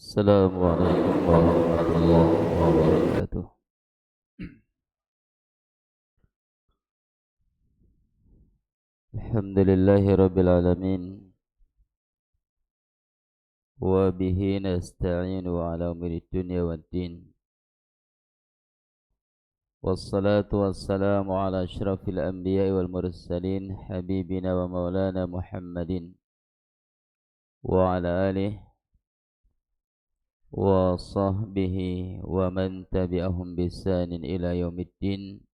Assalamualaikum warahmatullahi wabarakatuh. Alhamdulillahi rabbil alamin. Wa bihi nasta'inu ala umuri dunya waddin. Wassalatu wassalamu ala asyrafil anbiya'i wal mursalin habibina wa maulana Muhammadin wa ala alihi wa sahbihi wa man tabi'ahum bisanin ila yaumiddin.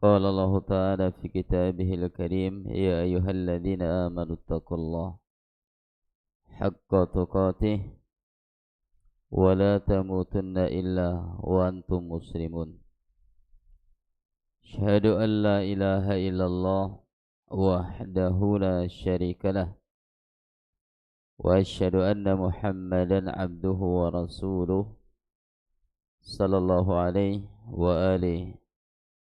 قال الله تعالى في كتابه الكريم يا أيها الذين آمنوا اتقوا الله حق تقاته ولا تموتن إلا وأنتم مسلمون أشهد أن لا إله إلا الله وحده لا شريك له وأشهد أن محمدا عبده ورسوله صلى الله عليه وآله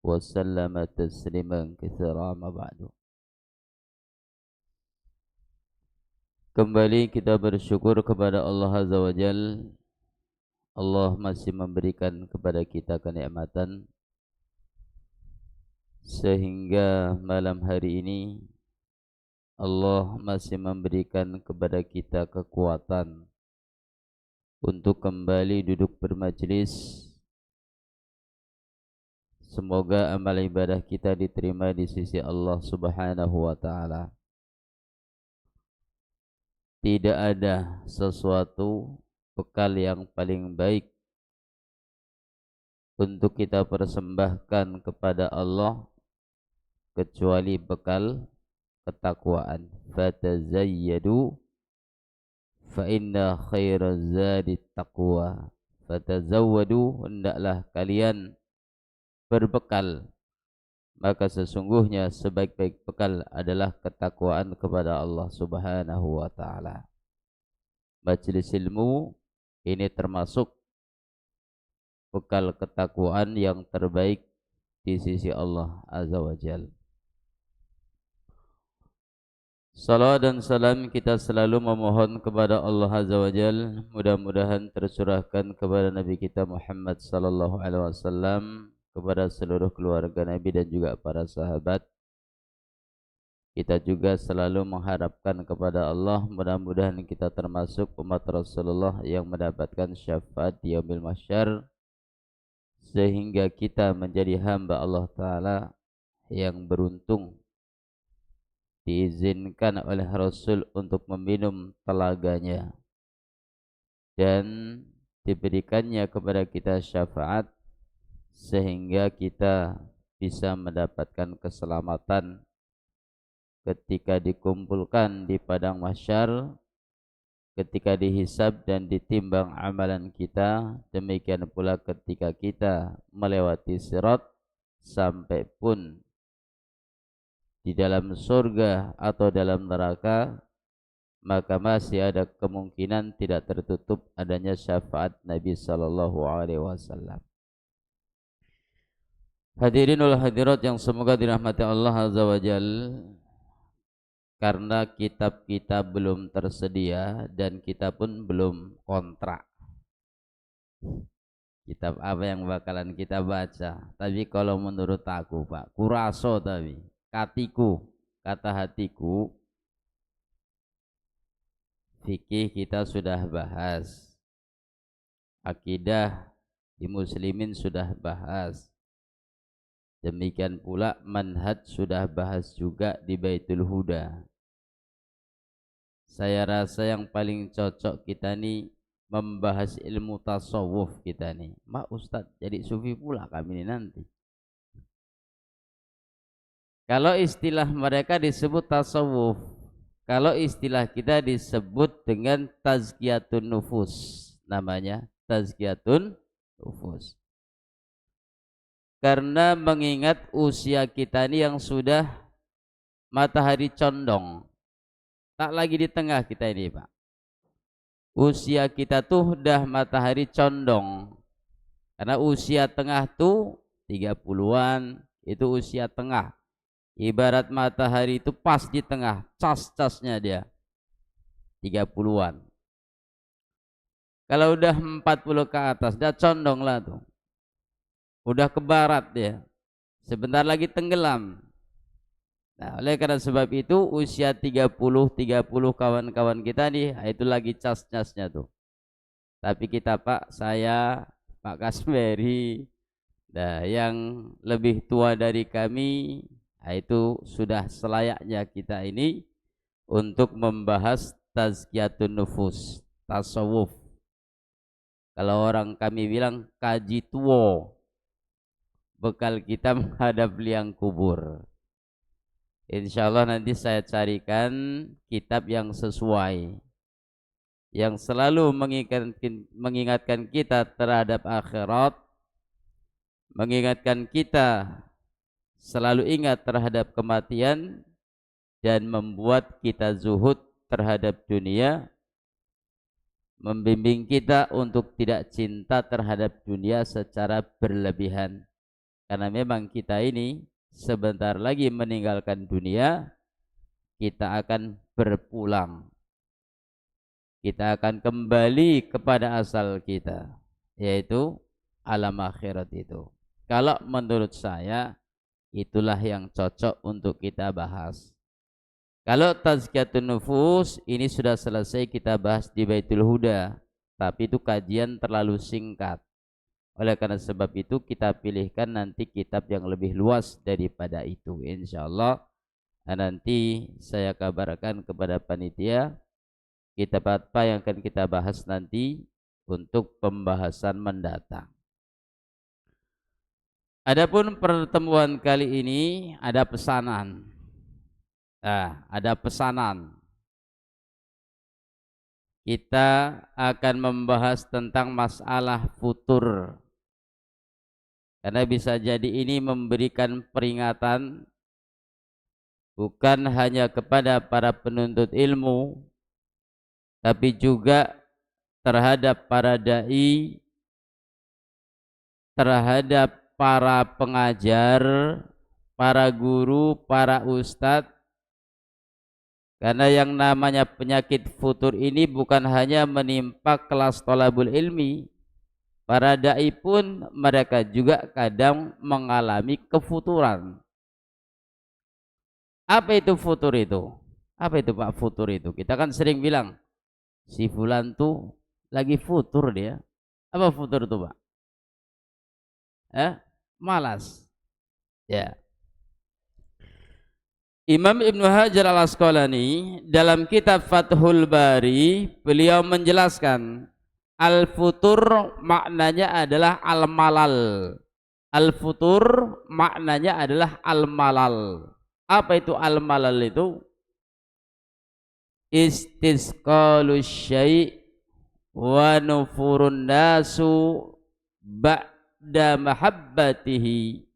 وسلم تسليما كثيرا ما بعد. Kembali kita bersyukur kepada Allah Azza wa Jal. Allah masih memberikan kepada kita kenikmatan sehingga malam hari ini Allah masih memberikan kepada kita kekuatan untuk kembali duduk bermajlis. Semoga amal ibadah kita diterima di sisi Allah Subhanahu wa ta'ala. Tidak ada sesuatu bekal yang paling baik untuk kita persembahkan kepada Allah kecuali bekal ketakwaan. Fatazayyadu fa inna khairaz zadi taqwa. Fatazawwadu, hendaklah kalian berbekal, maka sesungguhnya sebaik-baik bekal adalah ketakwaan kepada Allah Subhanahu wa ta'ala. Majelis ilmu ini termasuk bekal ketakwaan yang terbaik di sisi Allah Azza wa Jalla. Salawat dan salam kita selalu memohon kepada Allah Azza wa Jalla, mudah-mudahan tercurahkan kepada Nabi kita Muhammad sallallahu alaihi wasallam, kepada seluruh keluarga Nabi dan juga para sahabat. Kita juga selalu mengharapkan kepada Allah, mudah-mudahan kita termasuk umat Rasulullah yang mendapatkan syafaat di yaumil mahsyar, sehingga kita menjadi hamba Allah Ta'ala yang beruntung diizinkan oleh Rasul untuk meminum telaganya dan diberikannya kepada kita syafaat sehingga kita bisa mendapatkan keselamatan ketika dikumpulkan di padang mahsyar, ketika dihisab dan ditimbang amalan kita, demikian pula ketika kita melewati sirat sampai pun di dalam surga atau dalam neraka, maka masih ada kemungkinan tidak tertutup adanya syafaat Nabi sallallahu alaihi wasallam. Hadirin wal hadirat yang semoga dirahmati Allah Azza wa Jal, karena kitab kita belum tersedia dan kita pun belum kontrak kitab apa yang bakalan kita baca. Tapi kalau menurut aku, Pak, kuraso tapi katiku, kata hatiku, fikih kita sudah bahas, akidah di muslimin sudah bahas, demikian pula manhaj sudah bahas juga di Baitul Huda. Saya rasa yang paling cocok kita nih membahas ilmu tasawuf kita nih. Mak Ustadz jadi sufi pula kami ini nanti. Kalau istilah mereka disebut tasawuf, kalau istilah kita disebut dengan tazkiyatun nufus, namanya tazkiyatun nufus. Karena mengingat usia kita ini yang sudah matahari condong, tak lagi di tengah kita ini, Pak. Usia kita tuh udah matahari condong. Karena usia tengah tuh 30-an, itu usia tengah. Ibarat matahari itu pas di tengah, cas-casnya dia 30-an. Kalau udah 40 ke atas, udah condong lah tuh. Udah ke barat dia. Sebentar lagi tenggelam. Nah, oleh karena sebab itu usia 30 kawan-kawan kita nih, itu lagi cas-casnya tuh. Tapi kita Pak, saya, Pak Kasmeri, nah, yang lebih tua dari kami, itu sudah selayaknya kita ini untuk membahas tazkiyatun nufus, tasawuf. Kalau orang kami bilang kaji tuo, bekal kita menghadap liang kubur. Insya Allah nanti saya carikan kitab yang sesuai, yang selalu mengingatkan kita terhadap akhirat, mengingatkan kita selalu ingat terhadap kematian, dan membuat kita zuhud terhadap dunia, membimbing kita untuk tidak cinta terhadap dunia secara berlebihan. Karena memang kita ini sebentar lagi meninggalkan dunia, kita akan berpulang. Kita akan kembali kepada asal kita, yaitu alam akhirat itu. Kalau menurut saya, itulah yang cocok untuk kita bahas. Kalau tazkiyatun nufus ini sudah selesai kita bahas di Baitul Huda, tapi itu kajian terlalu singkat. Oleh karena sebab itu kita pilihkan nanti kitab yang lebih luas daripada itu. Insyaallah nanti saya kabarkan kepada panitia kitab apa yang akan kita bahas nanti untuk pembahasan mendatang. Adapun pertemuan kali ini ada pesanan. Ada pesanan. Kita akan membahas tentang masalah futur. Karena bisa jadi ini memberikan peringatan bukan hanya kepada para penuntut ilmu, tapi juga terhadap para dai, terhadap para pengajar, para guru, para ustadz. Karena yang namanya penyakit futur ini bukan hanya menimpa kelas thalabul ilmi, para dai pun mereka juga kadang mengalami kefuturan. Apa itu futur itu? Apa itu Pak futur itu? Kita kan sering bilang si fulan tuh lagi futur dia. Apa futur itu Pak? Malas. Ya. Imam Ibnu Hajar al-Asqalani dalam kitab Fathul Bari, beliau menjelaskan al-futur maknanya adalah al-malal. Al-futur maknanya adalah al-malal. Apa itu al-malal itu? Istisqalus syai' wa nufurun nasu ba'da mahabbatihi.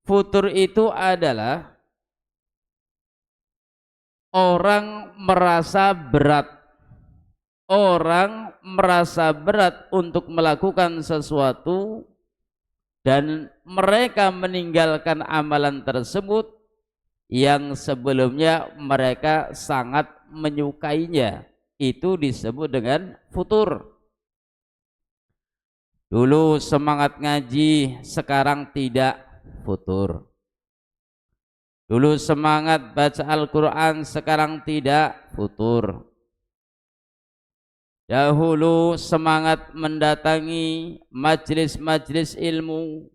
Futur itu adalah orang merasa berat. Orang merasa berat untuk melakukan sesuatu dan mereka meninggalkan amalan tersebut yang sebelumnya mereka sangat menyukainya. Itu disebut dengan futur. Dulu semangat ngaji, sekarang tidak, futur. Dulu semangat baca Al-Quran, sekarang tidak, futur. Dahulu semangat mendatangi majlis-majlis ilmu,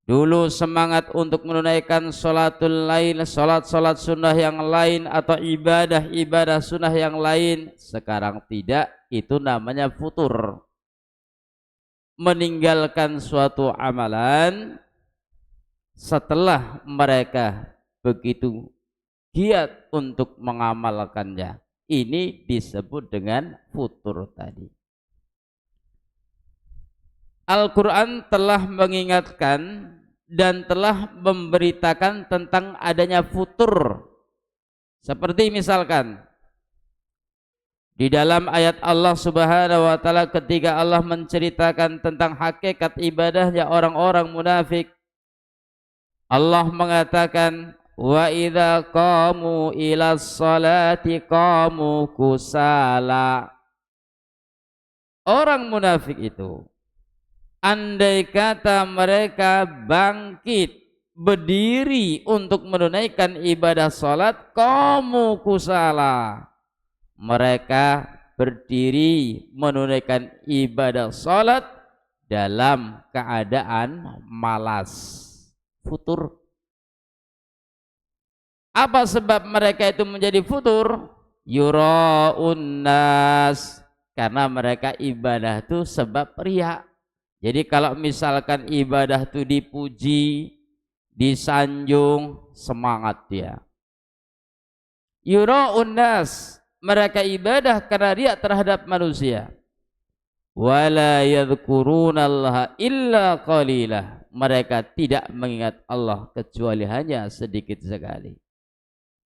dulu semangat untuk menunaikan sholatul lail, sholat-sholat sunnah yang lain atau ibadah-ibadah sunnah yang lain, sekarang tidak, itu namanya futur. Meninggalkan suatu amalan setelah mereka begitu giat untuk mengamalkannya, ini disebut dengan futur tadi. Al-Quran telah mengingatkan dan telah memberitakan tentang adanya futur. Seperti misalkan di dalam ayat Allah Subhanahu wa taala ketika Allah menceritakan tentang hakikat ibadahnya orang-orang munafik, Allah mengatakan wa idza qamu ila sholati qamu kusala. Orang munafik itu andai kata mereka bangkit berdiri untuk menunaikan ibadah salat, qamu kusala, mereka berdiri menunaikan ibadah salat dalam keadaan malas, futur. Apa sebab mereka itu menjadi futur? Yura'un nas, karena mereka ibadah itu sebab riya. Jadi kalau misalkan ibadah itu dipuji, disanjung, semangat dia. Yura'un nas, mereka ibadah karena riya terhadap manusia. Wala yadhkurunallaha illa qalilah, mereka tidak mengingat Allah kecuali hanya sedikit sekali.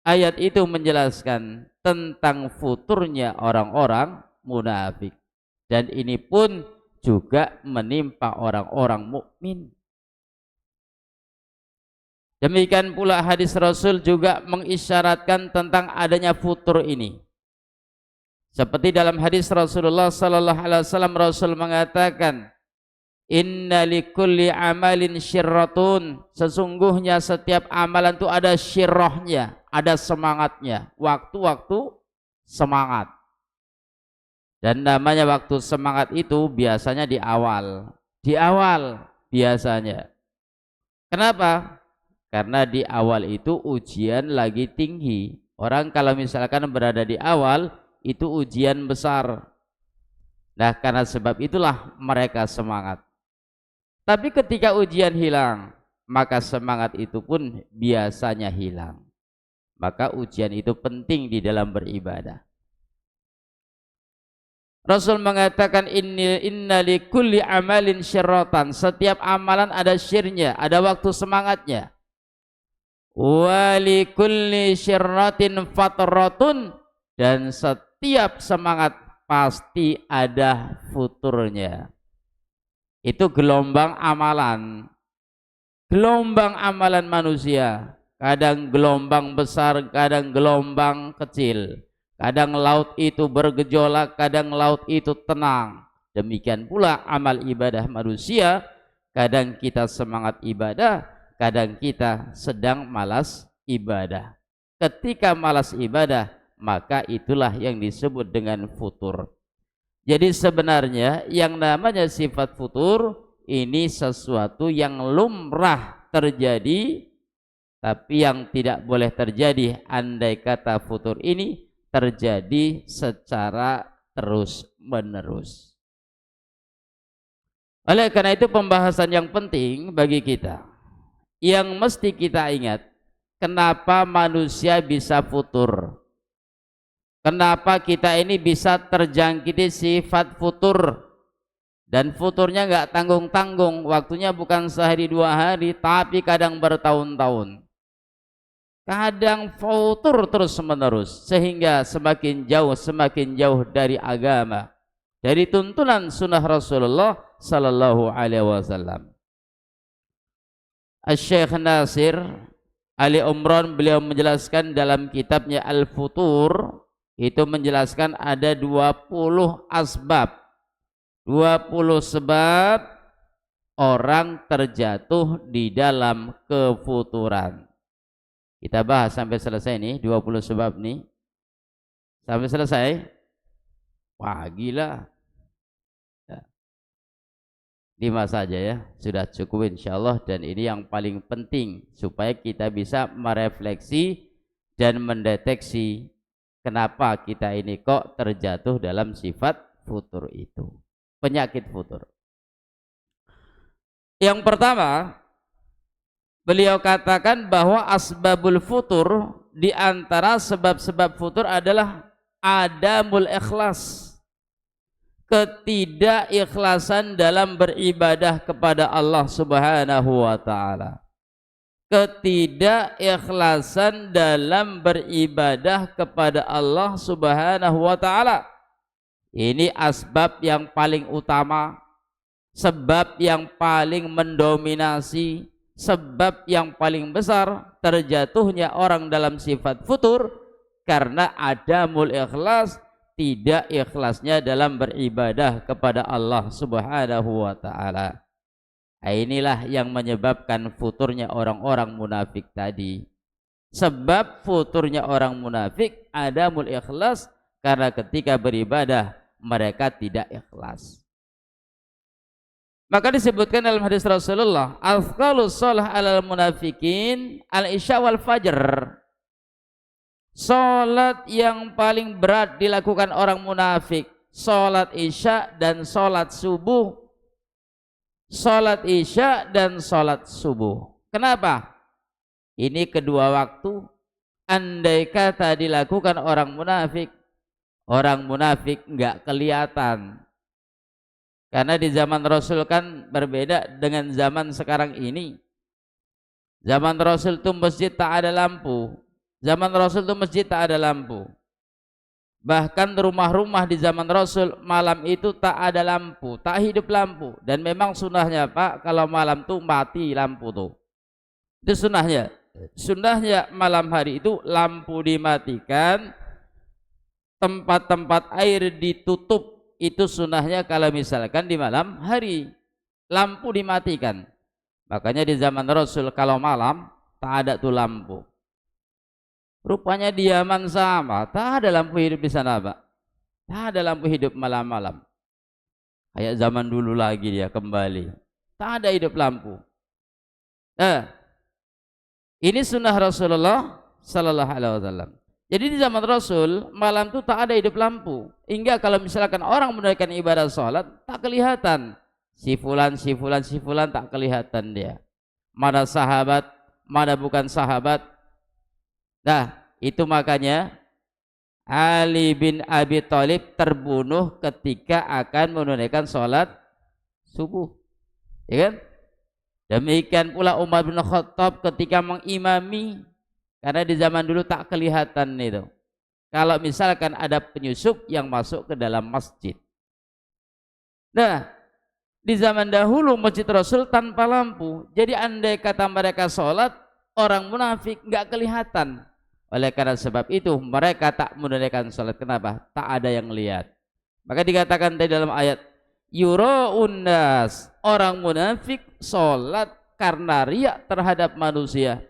Ayat itu menjelaskan tentang futurnya orang-orang munafik, dan ini pun juga menimpa orang-orang mukmin. Demikian pula hadis Rasul juga mengisyaratkan tentang adanya futur ini. Seperti dalam hadis Rasulullah sallallahu alaihi wasallam, Rasul mengatakan, inna likulli amalin syirratun, sesungguhnya setiap amalan itu ada syirrahnya, ada semangatnya, waktu-waktu semangat. Dan namanya waktu semangat itu biasanya di awal biasanya. Kenapa? Karena di awal itu ujian lagi tinggi. Orang kalau misalkan berada di awal itu ujian besar. Nah, karena sebab itulah mereka semangat. Tapi ketika ujian hilang, maka semangat itu pun biasanya hilang. Maka ujian itu penting di dalam beribadah. Rasul mengatakan inna li kulli amalin syirratan, setiap amalan ada syirnya, ada waktu semangatnya. Wa li kulli syirratin fatratun, dan setiap semangat pasti ada futurnya. Itu gelombang amalan manusia, kadang gelombang besar, kadang gelombang kecil, kadang laut itu bergejolak, kadang laut itu tenang. Demikian pula amal ibadah manusia, kadang kita semangat ibadah, kadang kita sedang malas ibadah. Ketika malas ibadah, maka itulah yang disebut dengan futur. Jadi sebenarnya yang namanya sifat futur ini sesuatu yang lumrah terjadi, tapi yang tidak boleh terjadi andai kata futur ini terjadi secara terus menerus. Oleh karena itu pembahasan yang penting bagi kita, yang mesti kita ingat, kenapa manusia bisa futur? Kenapa kita ini bisa terjangkiti sifat futur? Dan futurnya nggak tanggung-tanggung, waktunya bukan sehari dua hari, tapi kadang bertahun-tahun. Kadang futur terus menerus, sehingga semakin jauh dari agama, dari tuntunan sunnah Rasulullah sallallahu alaihi wasallam. Syekh Nasir Ali Umran, beliau menjelaskan dalam kitabnya Al-Futur, itu menjelaskan ada 20 asbab, 20 sebab orang terjatuh di dalam kefuturan. Kita bahas sampai selesai nih 20 sebab nih. Sampai selesai. Wah, gila. 5 saja ya, sudah cukup insyaallah, dan ini yang paling penting supaya kita bisa merefleksi dan mendeteksi kenapa kita ini kok terjatuh dalam sifat futur itu, penyakit futur. Yang pertama, beliau katakan bahwa asbabul futur, di antara sebab-sebab futur adalah adamul ikhlas, ketidakikhlasan dalam beribadah kepada Allah Subhanahu wa taala. Ketidakikhlasan dalam beribadah kepada Allah Subhanahu wa taala. Ini asbab yang paling utama, sebab yang paling mendominasi, sebab yang paling besar terjatuhnya orang dalam sifat futur karena adamul ikhlas, tidak ikhlasnya dalam beribadah kepada Allah Subhanahu wa taala. Inilah yang menyebabkan futurnya orang-orang munafik tadi. Sebab futurnya orang munafik adamul ikhlas, karena ketika beribadah mereka tidak ikhlas. Maka disebutkan dalam hadis Rasulullah, afdhalus shalah alal munafikin al-isya wal fajr. Salat yang paling berat dilakukan orang munafik, salat isya dan salat subuh. Salat isya dan salat subuh. Kenapa? Ini kedua waktu andai kata dilakukan orang munafik enggak kelihatan. Karena di zaman Rasul kan berbeda dengan zaman sekarang ini. Zaman Rasul itu masjid tak ada lampu. Zaman Rasul itu masjid tak ada lampu. Bahkan rumah-rumah di zaman Rasul malam itu tak ada lampu, tak hidup lampu. Dan memang sunnahnya Pak, kalau malam itu mati lampu tuh. Itu sunnahnya. Sunnahnya malam hari itu lampu dimatikan, tempat-tempat air ditutup. Itu sunnahnya kalau misalkan di malam hari lampu dimatikan. Makanya di zaman Rasul kalau malam tak ada tuh lampu. Rupanya di Yaman sama, tak ada lampu hidup di sana Pak. Tak ada lampu hidup malam-malam. Kayak zaman dulu lagi dia kembali. Tak ada hidup lampu. Ini sunnah Rasulullah sallallahu alaihi wasallam. Jadi di zaman Rasul malam itu tak ada hidup lampu. Hingga kalau misalkan orang menunaikan ibadah salat tak kelihatan. Si fulan tak kelihatan dia. Mana sahabat, mana bukan sahabat. Nah, itu makanya Ali bin Abi Thalib terbunuh ketika akan menunaikan salat subuh. Ya kan? Demikian pula Umar bin Khattab ketika mengimami, karena di zaman dulu tak kelihatan itu. Kalau misalkan ada penyusup yang masuk ke dalam masjid. Nah, di zaman dahulu masjid Rasul tanpa lampu. Jadi andai kata mereka sholat, orang munafik nggak kelihatan. Oleh karena sebab itu mereka tak menunaikan sholat. Kenapa? Tak ada yang lihat. Maka dikatakan tadi dalam ayat, yura'un nas, orang munafik sholat karena riya terhadap manusia.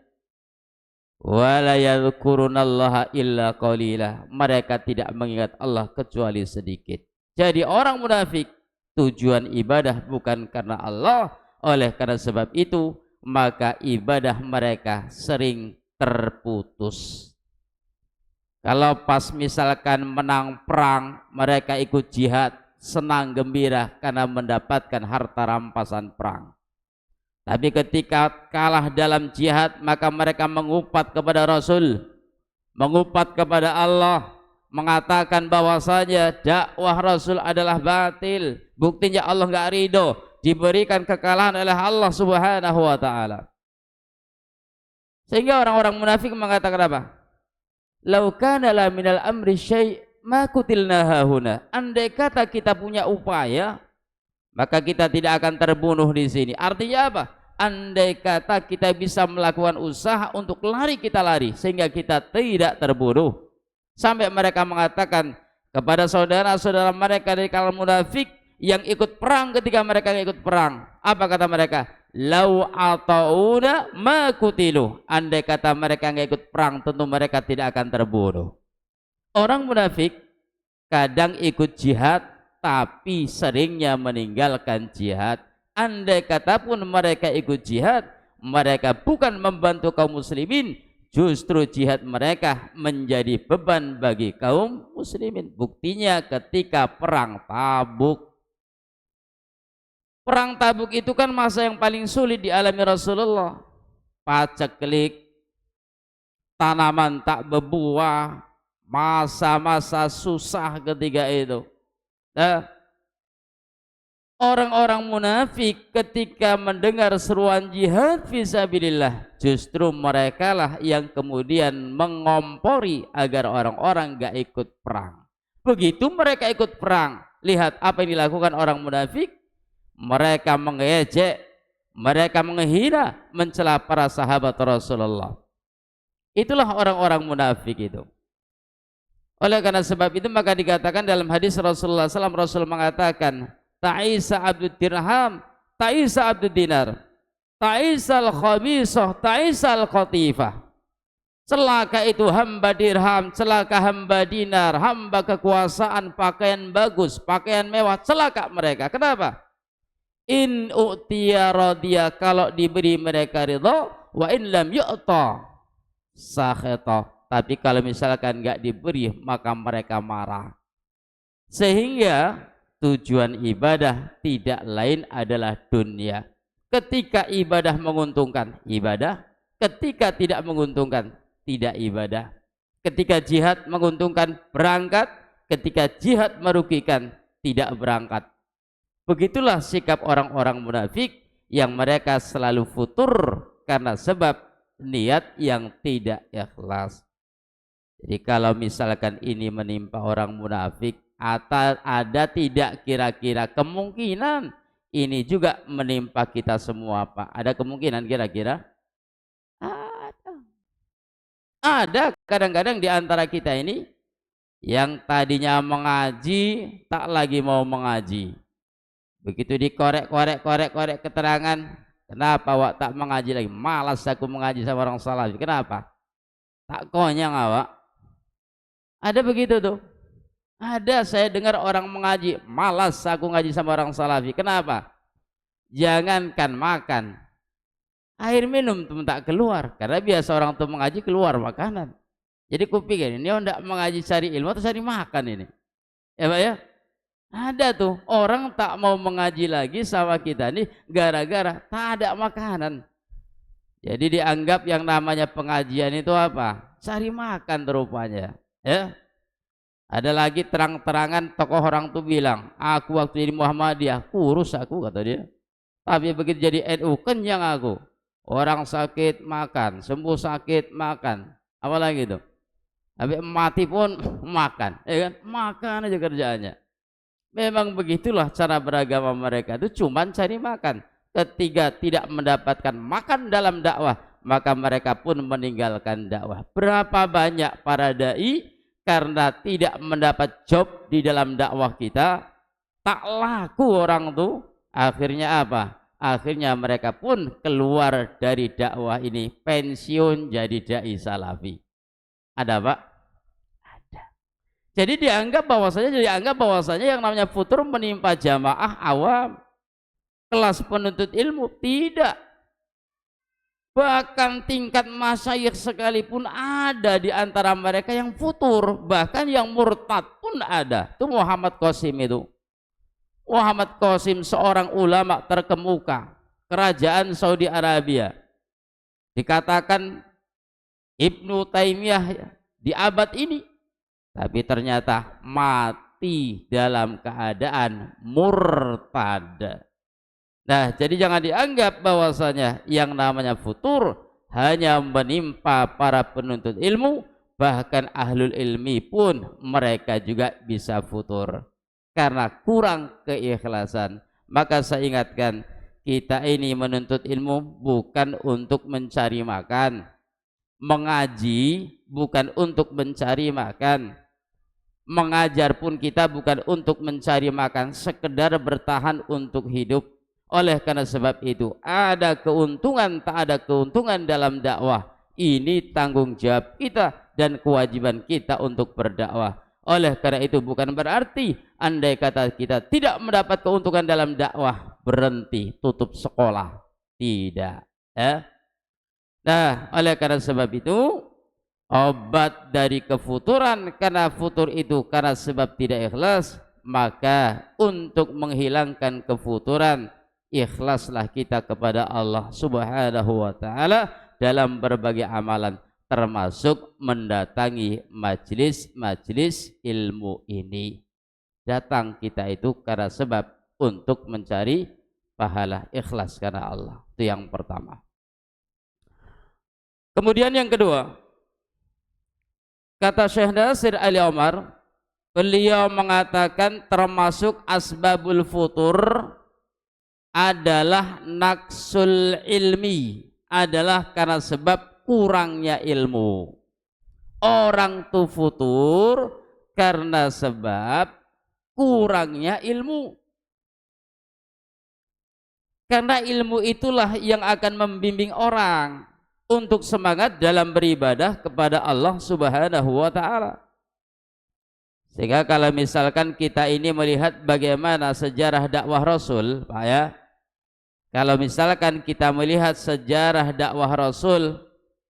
Wala yadhkurunallaha illa qalila, mereka tidak mengingat Allah kecuali sedikit. Jadi orang munafik tujuan ibadah bukan karena Allah. Oleh karena sebab itu maka ibadah mereka sering terputus. Kalau pas misalkan menang perang, mereka ikut jihad, senang gembira karena mendapatkan harta rampasan perang. Tapi ketika kalah dalam jihad, maka mereka mengupat kepada Rasul, mengupat kepada Allah, mengatakan bahwasanya dakwah Rasul adalah batil. Buktinya Allah enggak ridho, diberikan kekalahan oleh Allah Subhanahu wa taala. Sehingga orang-orang munafik mengatakan apa? Lau kana la minal amri syai' ma kutilna hahuna. Andai kata kita punya upaya, maka kita tidak akan terbunuh di sini. Artinya apa? Andai kata kita bisa melakukan usaha untuk lari, kita lari sehingga kita tidak terbunuh. Sampai mereka mengatakan kepada saudara-saudara mereka dari kalangan munafik yang ikut perang ketika mereka ikut perang. Apa kata mereka? Lau atauna ma kutilu. Andai kata mereka nggak ikut perang, tentu mereka tidak akan terbunuh. Orang munafik kadang ikut jihad, tapi seringnya meninggalkan jihad. Andai kata pun mereka ikut jihad, mereka bukan membantu kaum muslimin, justru jihad mereka menjadi beban bagi kaum muslimin. Buktinya ketika perang Tabuk. Perang Tabuk itu kan masa yang paling sulit dialami Rasulullah. Paceklik, tanaman tak berbuah, masa-masa susah ketika itu. Nah, orang-orang munafik ketika mendengar seruan jihad fisabilillah, justru mereka lah yang kemudian mengompori agar orang-orang gak ikut perang. Begitu mereka ikut perang, lihat apa yang dilakukan orang munafik. Mereka mengejek, mereka menghina, mencela para sahabat Rasulullah. Itulah orang-orang munafik itu. Oleh karena sebab itu maka dikatakan dalam hadis Rasulullah SAW, Rasul mengatakan, ta'isa abdud dirham, ta'isa abdud dinar, ta'isal khamisah, ta'isal qatifah. Celaka itu hamba dirham, celaka hamba dinar, hamba kekuasaan, pakaian bagus, pakaian mewah, celaka mereka. Kenapa? In u'tiya radiyah, kalau diberi mereka ridha, wa in lam yu'ta sakhata, tapi kalau misalkan enggak diberi maka mereka marah. Sehingga tujuan ibadah tidak lain adalah dunia. Ketika ibadah menguntungkan, ibadah. Ketika tidak menguntungkan, tidak ibadah. Ketika jihad menguntungkan, berangkat. Ketika jihad merugikan, tidak berangkat. Begitulah sikap orang-orang munafik yang mereka selalu futur karena sebab niat yang tidak ikhlas. Jadi kalau misalkan ini menimpa orang munafik, ada tidak kira-kira kemungkinan ini juga menimpa kita semua, Pak? Ada kemungkinan kira-kira? Ada kadang-kadang di antara kita ini yang tadinya mengaji tak lagi mau mengaji. Begitu dikorek keterangan, kenapa awak tak mengaji lagi? Malas aku mengaji sama orang salafi. Kenapa? Tak konyang awak. Ada begitu tuh. Ada, saya dengar orang mengaji, malas aku ngaji sama orang salafi. Kenapa? Jangankan makan, air minum tuh tak keluar. Karena biasa orang tuh mengaji keluar makanan. Jadi kupikir ini tidak mengaji cari ilmu atau cari makan ini. Ya Pak ya? Ada tuh orang tak mau mengaji lagi sama kita nih gara-gara tak ada makanan. Jadi dianggap yang namanya pengajian itu apa? Cari makan rupanya. Ya. Ada lagi terang-terangan tokoh orang tuh bilang, aku waktu jadi Muhammadiyah kurus aku, kata dia. Tapi begitu jadi NU kenyang aku. Orang sakit makan, sembuh sakit makan. Apalagi itu? Habis mati pun makan, ya kan? Makan aja kerjaannya. Memang begitulah cara beragama mereka, itu cuman cari makan. Ketika tidak mendapatkan makan dalam dakwah, maka mereka pun meninggalkan dakwah. Berapa banyak para dai karena tidak mendapat job di dalam dakwah kita, tak laku orang tuh, akhirnya apa? Akhirnya mereka pun keluar dari dakwah ini, pensiun jadi dai salafi. Ada Pak? Jadi dianggap bahwasanya yang namanya futur menimpa jamaah awam, kelas penuntut ilmu, tidak. Bahkan tingkat masyayikh sekalipun ada di antara mereka yang futur, bahkan yang murtad pun ada. Itu Muhammad Qasim itu. Muhammad Qasim seorang ulama terkemuka, kerajaan Saudi Arabia. Dikatakan Ibnu Taimiyah di abad ini. Tapi ternyata mati dalam keadaan murtad. Nah, jadi jangan dianggap bahwasanya yang namanya futur hanya menimpa para penuntut ilmu, bahkan ahlul ilmi pun mereka juga bisa futur karena kurang keikhlasan. Maka saya ingatkan, kita ini menuntut ilmu bukan untuk mencari makan, mengaji bukan untuk mencari makan, mengajar pun kita bukan untuk mencari makan, sekedar bertahan untuk hidup. Oleh karena sebab itu, ada keuntungan tak ada keuntungan dalam dakwah, ini tanggung jawab kita dan kewajiban kita untuk berdakwah. Oleh karena itu bukan berarti andai kata kita tidak mendapat keuntungan dalam dakwah, berhenti, tutup sekolah, tidak ya. Nah, oleh karena sebab itu, obat dari kefuturan karena futur itu karena sebab tidak ikhlas, maka untuk menghilangkan kefuturan, ikhlaslah kita kepada Allah Subhanahu wa taala dalam berbagai amalan, termasuk mendatangi majelis-majelis ilmu ini. Datang kita itu karena sebab untuk mencari pahala, ikhlas karena Allah. Itu yang pertama. Kemudian yang kedua, kata Syekh Nasir Ali Omar, beliau mengatakan termasuk asbabul futur adalah naksul ilmi, adalah karena sebab kurangnya ilmu. Orang tuh futur karena sebab kurangnya ilmu. Karena ilmu itulah yang akan membimbing orang untuk semangat dalam beribadah kepada Allah Subhanahu wa taala. Sehingga kalau misalkan kita ini melihat bagaimana sejarah dakwah Rasul, Pak ya. Kalau misalkan kita melihat sejarah dakwah Rasul,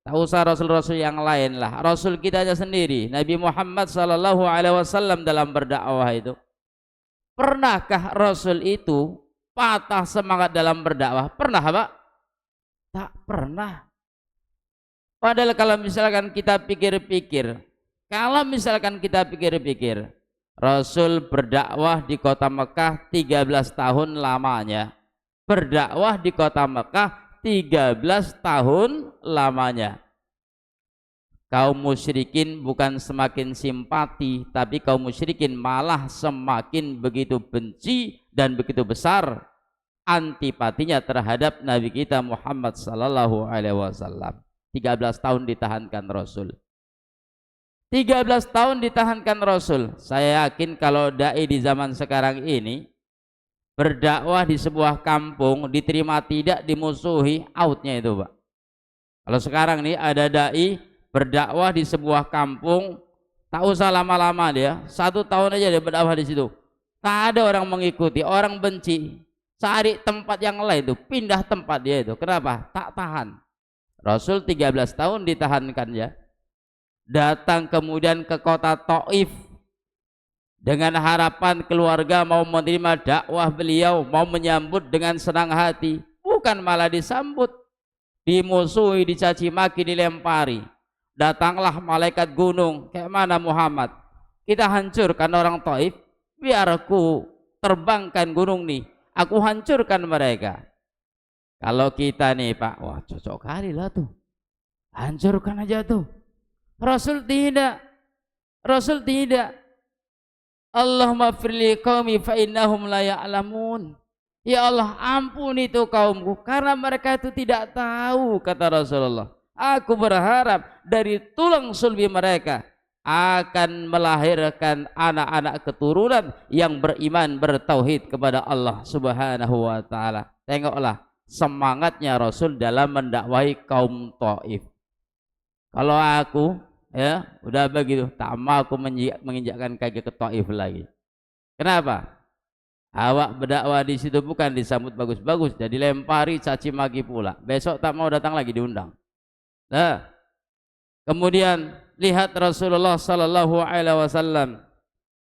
tak usah Rasul-Rasul yang lain lah, Rasul kita aja sendiri, Nabi Muhammad sallallahu alaihi wasallam dalam berdakwah itu. Pernahkah Rasul itu patah semangat dalam berdakwah? Pernah, Pak? Tak pernah. Padahal kalau misalkan kita pikir-pikir, Rasul berdakwah di kota Mekah 13 tahun lamanya. Berdakwah di kota Mekah 13 tahun lamanya. Kaum musyrikin bukan semakin simpati, tapi kaum musyrikin malah semakin begitu benci dan begitu besar antipatinya terhadap Nabi kita Muhammad sallallahu alaihi wasallam. 13 tahun ditahankan Rasul. 13 tahun ditahankan Rasul. Saya yakin kalau dai di zaman sekarang ini berdakwah di sebuah kampung diterima tidak, dimusuhi, outnya itu, Pak. Kalau sekarang nih ada dai berdakwah di sebuah kampung, tak usah lama-lama dia, 1 tahun aja dia berdakwah di situ. Tak ada orang mengikuti, orang benci. Cari tempat yang lain itu, pindah tempat dia itu. Kenapa? Tak tahan. Rasul 13 tahun ditahankan ya. Datang kemudian ke kota Taif dengan harapan keluarga mau menerima dakwah beliau, mau menyambut dengan senang hati. Bukan malah disambut, dimusuhi, dicaci maki, dilempari. Datanglah malaikat gunung, kayak mana Muhammad? Kita hancurkan orang Taif, biar aku terbangkan gunung nih, aku hancurkan mereka. Kalau kita nih Pak, wah cocok kali lah tuh, hancurkan aja tuh. Rasul tidak. Rasul tidak. Allahumma firli qaumi fa innahum la ya'lamun. Ya Allah, ampuni itu kaumku karena mereka itu tidak tahu, kata Rasulullah. Aku berharap dari tulang sulbi mereka akan melahirkan anak-anak keturunan yang beriman, bertauhid kepada Allah Subhanahu wa taala. Tengoklah semangatnya Rasul dalam mendakwahi kaum Taif. Kalau aku ya udah begitu, tak mau aku menginjakkan kaki ke Taif lagi. Kenapa? Awak berdakwah di situ bukan disambut bagus-bagus, jadi lempari, caci maki pula. Besok tak mau datang lagi, diundang. Nah, kemudian lihat Rasulullah sallallahu alaihi wasallam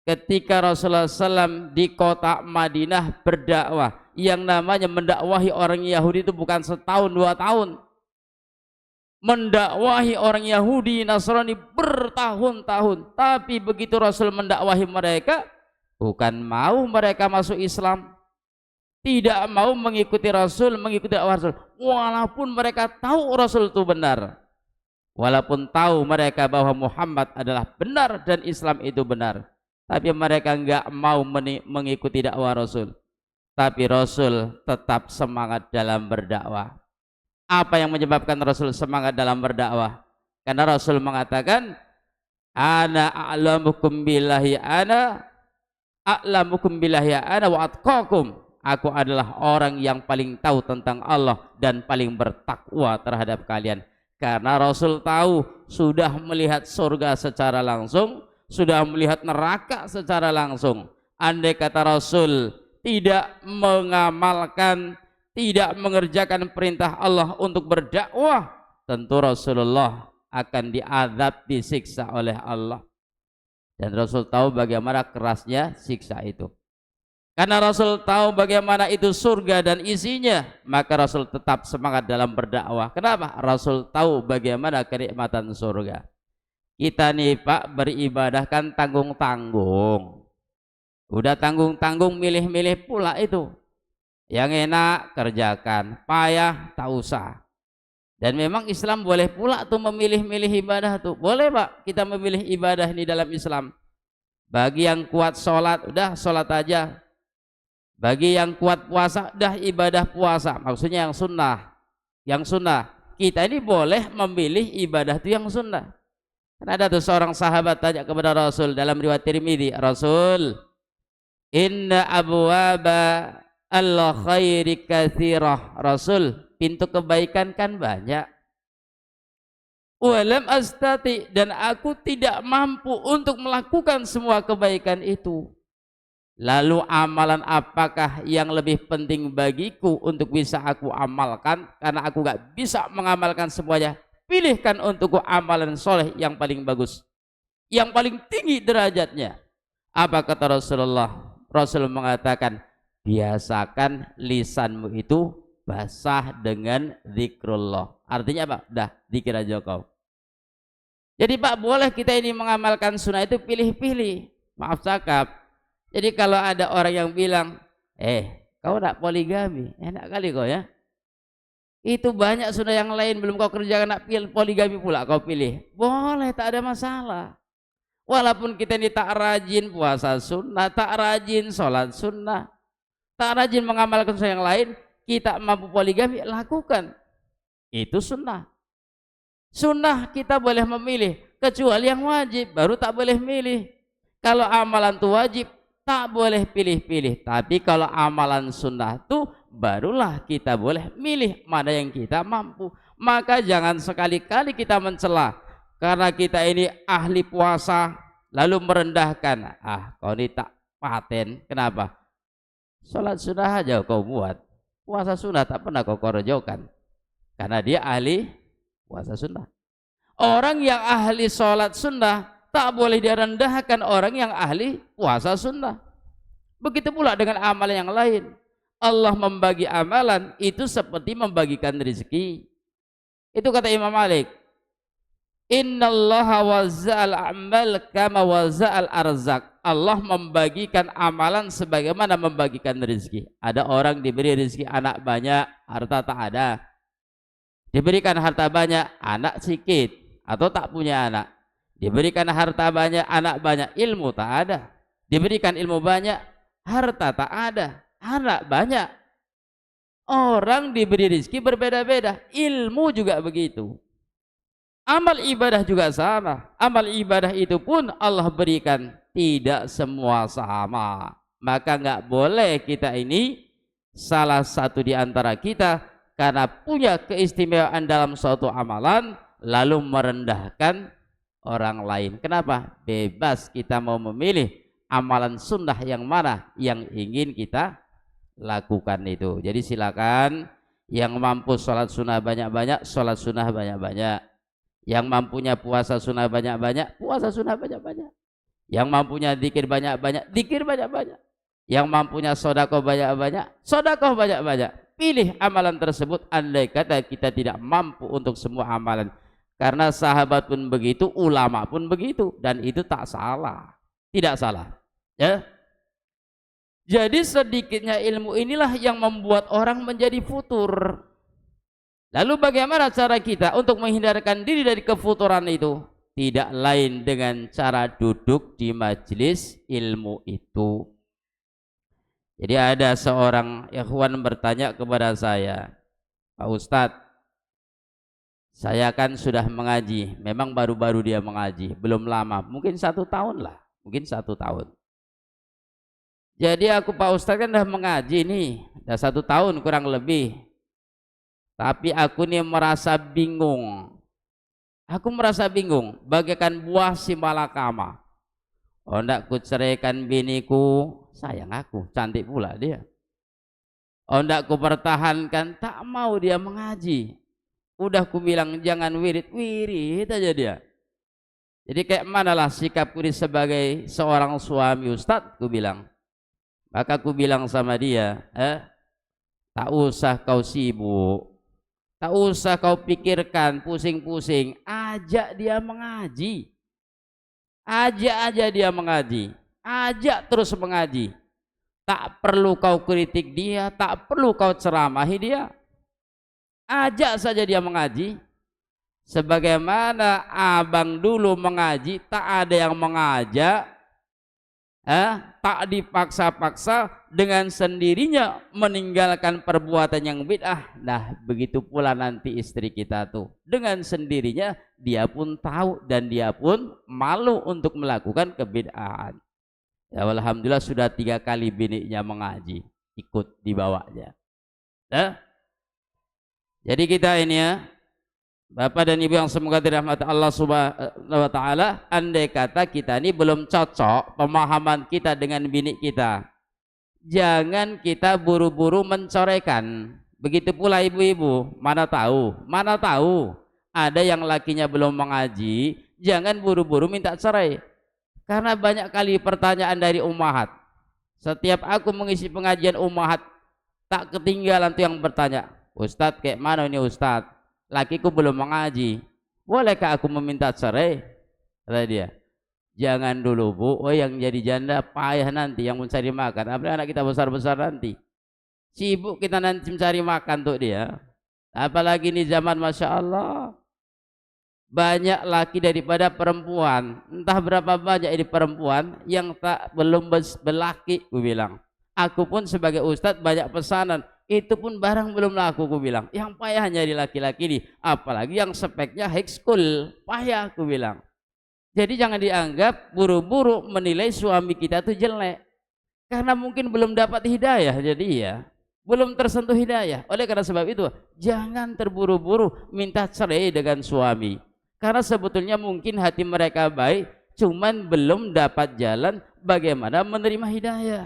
ketika Rasulullah SAW di kota Madinah berdakwah, yang namanya mendakwahi orang Yahudi itu bukan setahun 2 tahun. Mendakwahi orang Yahudi Nasrani bertahun-tahun, tapi begitu Rasul mendakwahi mereka, bukan mau mereka masuk Islam, tidak mau mengikuti Rasul, mengikuti dakwah Rasul, walaupun mereka tahu Rasul itu benar, walaupun tahu mereka bahwa Muhammad adalah benar dan Islam itu benar, tapi mereka enggak mau mengikuti dakwah Rasul. Tapi Rasul tetap semangat dalam berdakwah. Apa yang menyebabkan Rasul semangat dalam berdakwah? Karena Rasul mengatakan, ana a'lamukum billahi ana wa atqakum. Aku adalah orang yang paling tahu tentang Allah dan paling bertakwa terhadap kalian. Karena Rasul tahu, sudah melihat surga secara langsung, sudah melihat neraka secara langsung. Andai kata Rasul tidak mengamalkan, tidak mengerjakan perintah Allah untuk berdakwah, tentu Rasulullah akan diazab, disiksa oleh Allah. Dan Rasul tahu bagaimana kerasnya siksa itu. Karena Rasul tahu bagaimana itu surga dan isinya, maka Rasul tetap semangat dalam berdakwah. Kenapa? Rasul tahu bagaimana kenikmatan surga. Kita nih Pak beribadah kan tanggung-tanggung. Udah tanggung-tanggung, milih-milih pula itu. Yang enak kerjakan, payah tak usah. Dan memang Islam boleh pula tuh memilih-milih ibadah tuh. Boleh Pak kita memilih ibadah ini dalam Islam. Bagi yang kuat sholat, udah sholat aja. Bagi yang kuat puasa, dah ibadah puasa, maksudnya yang sunnah. Yang sunnah, kita ini boleh memilih ibadah itu yang sunnah. Kan ada tuh seorang sahabat tanya kepada Rasul dalam riwayat Tirmidzi, Rasul, inna abwaba al khairi katsirah. Rasul, pintu kebaikan kan banyak. Walam astati, dan aku tidak mampu untuk melakukan semua kebaikan itu. Lalu amalan apakah yang lebih penting bagiku untuk bisa aku amalkan? Karena aku gak bisa mengamalkan semuanya. Pilihkan untukku amalan soleh yang paling bagus, yang paling tinggi derajatnya. Apa kata Rasulullah? Rasul mengatakan, biasakan lisanmu itu basah dengan zikrullah. Artinya apa? Dah, zikir aja kau. Jadi Pak, boleh kita ini mengamalkan sunnah itu pilih-pilih. Maaf cakap. Jadi kalau ada orang yang bilang, kau nak poligami, enak kali kau ya. Itu banyak sunnah yang lain belum kau kerjakan, nak pilih poligami pula kau pilih. Boleh, tak ada masalah. Walaupun kita ini tak rajin puasa sunnah, tak rajin sholat sunnah, tak rajin mengamalkan sunnah yang lain, kita mampu poligami, lakukan. Itu sunnah. Sunnah kita boleh memilih, kecuali yang wajib, baru tak boleh milih. Kalau amalan itu wajib, tak boleh pilih-pilih. Tapi kalau amalan sunnah itu, barulah kita boleh milih mana yang kita mampu. Maka jangan sekali-kali kita mencela, karena kita ini ahli puasa, lalu merendahkan. Kau ini tak paten, kenapa? Sholat sunnah aja kau buat, puasa sunnah tak pernah kau kerjakan, karena dia ahli puasa sunnah. Orang yang ahli sholat sunnah tak boleh direndahkan orang yang ahli puasa sunnah. Begitu pula dengan amalan yang lain. Allah membagi amalan itu seperti membagikan rezeki. Itu kata Imam Malik, innallaha wazza'al a'mal kama wazza'al arzak. Allah membagikan amalan sebagaimana membagikan rezeki. Ada orang diberi rezeki anak banyak, harta tak ada. Diberikan harta banyak, anak sedikit atau tak punya anak. Diberikan harta banyak, anak banyak, ilmu tak ada. Diberikan ilmu banyak, harta tak ada, anak banyak. Orang diberi rezeki berbeda-beda, ilmu juga begitu. Amal ibadah juga sama. Amal ibadah itu pun Allah berikan, tidak semua sama. Maka nggak boleh kita ini salah satu di antara kita karena punya keistimewaan dalam suatu amalan lalu merendahkan orang lain. Kenapa? Bebas kita mau memilih amalan sunnah yang mana yang ingin kita lakukan itu. Jadi silakan yang mampu sholat sunnah banyak-banyak, sholat sunnah banyak-banyak. Yang mampunya puasa sunnah banyak-banyak, puasa sunnah banyak-banyak. Yang mampunya zikir banyak-banyak, zikir banyak-banyak. Yang mampunya sedekah banyak-banyak, sedekah banyak-banyak. Pilih amalan tersebut andai kata kita tidak mampu untuk semua amalan. Karena sahabat pun begitu, ulama pun begitu, dan itu tak salah, tidak salah. Ya. Jadi sedikitnya ilmu inilah yang membuat orang menjadi futur. Lalu bagaimana cara kita untuk menghindarkan diri dari kefuturan itu? Tidak lain dengan cara duduk di majelis ilmu itu. Jadi ada seorang ikhwan bertanya kepada saya, Pak Ustadz, saya kan sudah mengaji, memang baru-baru dia mengaji, belum lama, mungkin 1 tahun lah, mungkin 1 tahun. Jadi aku Pak Ustadz kan sudah mengaji nih, sudah 1 tahun kurang lebih. Tapi aku nih merasa bingung. Aku merasa bingung, bagaikan buah si malakama. Hendak ku ceraikan biniku, sayang aku, cantik pula dia. Hendak ku pertahankan, tak mau dia mengaji. Udah ku bilang jangan wirid aja dia. Jadi kayak manalah sikapku ini sebagai seorang suami Ustadz, ku bilang. Maka ku bilang sama dia, tak usah kau sibuk, tak usah kau pikirkan pusing-pusing, ajak dia mengaji. Ajak aja dia mengaji, ajak terus mengaji. Tak perlu kau kritik dia, tak perlu kau ceramahi dia. Ajak saja dia mengaji. Sebagaimana abang dulu mengaji, tak ada yang mengajak, tak dipaksa-paksa, dengan sendirinya meninggalkan perbuatan yang bid'ah. Nah, begitu pula nanti istri kita tuh, dengan sendirinya dia pun tahu dan dia pun malu untuk melakukan kebid'ahan. Ya, alhamdulillah sudah 3 kali bininya mengaji, ikut dibawanya. Jadi kita ini ya, Bapak dan Ibu yang semoga dirahmati Allah Subhanahu wa taala, andai kata kita ini belum cocok pemahaman kita dengan bini kita, jangan kita buru-buru mencorehkan. Begitu pula ibu-ibu, mana tahu ada yang lakinya belum mengaji, jangan buru-buru minta cerai. Karena banyak kali pertanyaan dari ummahat. Setiap aku mengisi pengajian ummahat, tak ketinggalan tuh yang bertanya, "Ustadz, kayak mana ini Ustadz? Lakiku belum mengaji, bolehkah aku meminta cerai?" Kata dia, "Jangan dulu bu, oh yang jadi janda payah nanti yang mencari makan, apalagi anak kita besar-besar nanti, sibuk kita nanti mencari makan tuh dia. Apalagi ini zaman Masya Allah, banyak laki daripada perempuan, entah berapa banyak ini perempuan yang tak belum berlaki." Ku bilang, aku pun sebagai ustadz banyak pesanan, itu pun barang belum laku. Ku bilang, yang payah nyari laki-laki nih, apalagi yang speknya high school, payah. Ku bilang, jadi jangan dianggap buru-buru menilai suami kita tuh jelek, karena mungkin belum dapat hidayah, jadi ya belum tersentuh hidayah. Oleh karena sebab itu, jangan terburu-buru minta cerai dengan suami, karena sebetulnya mungkin hati mereka baik, cuman belum dapat jalan bagaimana menerima hidayah.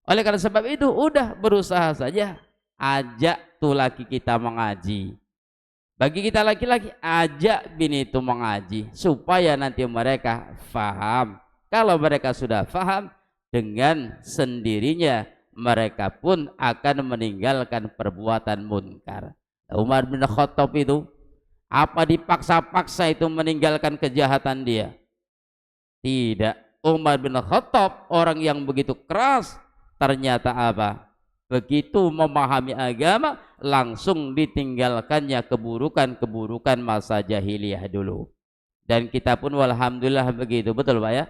Oleh karena sebab itu, udah berusaha saja ajak tuh laki kita mengaji. Bagi kita laki-laki, ajak bini itu mengaji supaya nanti mereka faham. Kalau mereka sudah faham, dengan sendirinya mereka pun akan meninggalkan perbuatan munkar. Umar bin Khattab itu, apa dipaksa-paksa itu meninggalkan kejahatan dia? Tidak. Umar bin Khattab orang yang begitu keras, ternyata apa? Begitu memahami agama, langsung ditinggalkannya keburukan-keburukan masa jahiliyah dulu. Dan kita pun walhamdulillah begitu, betul Pak ya?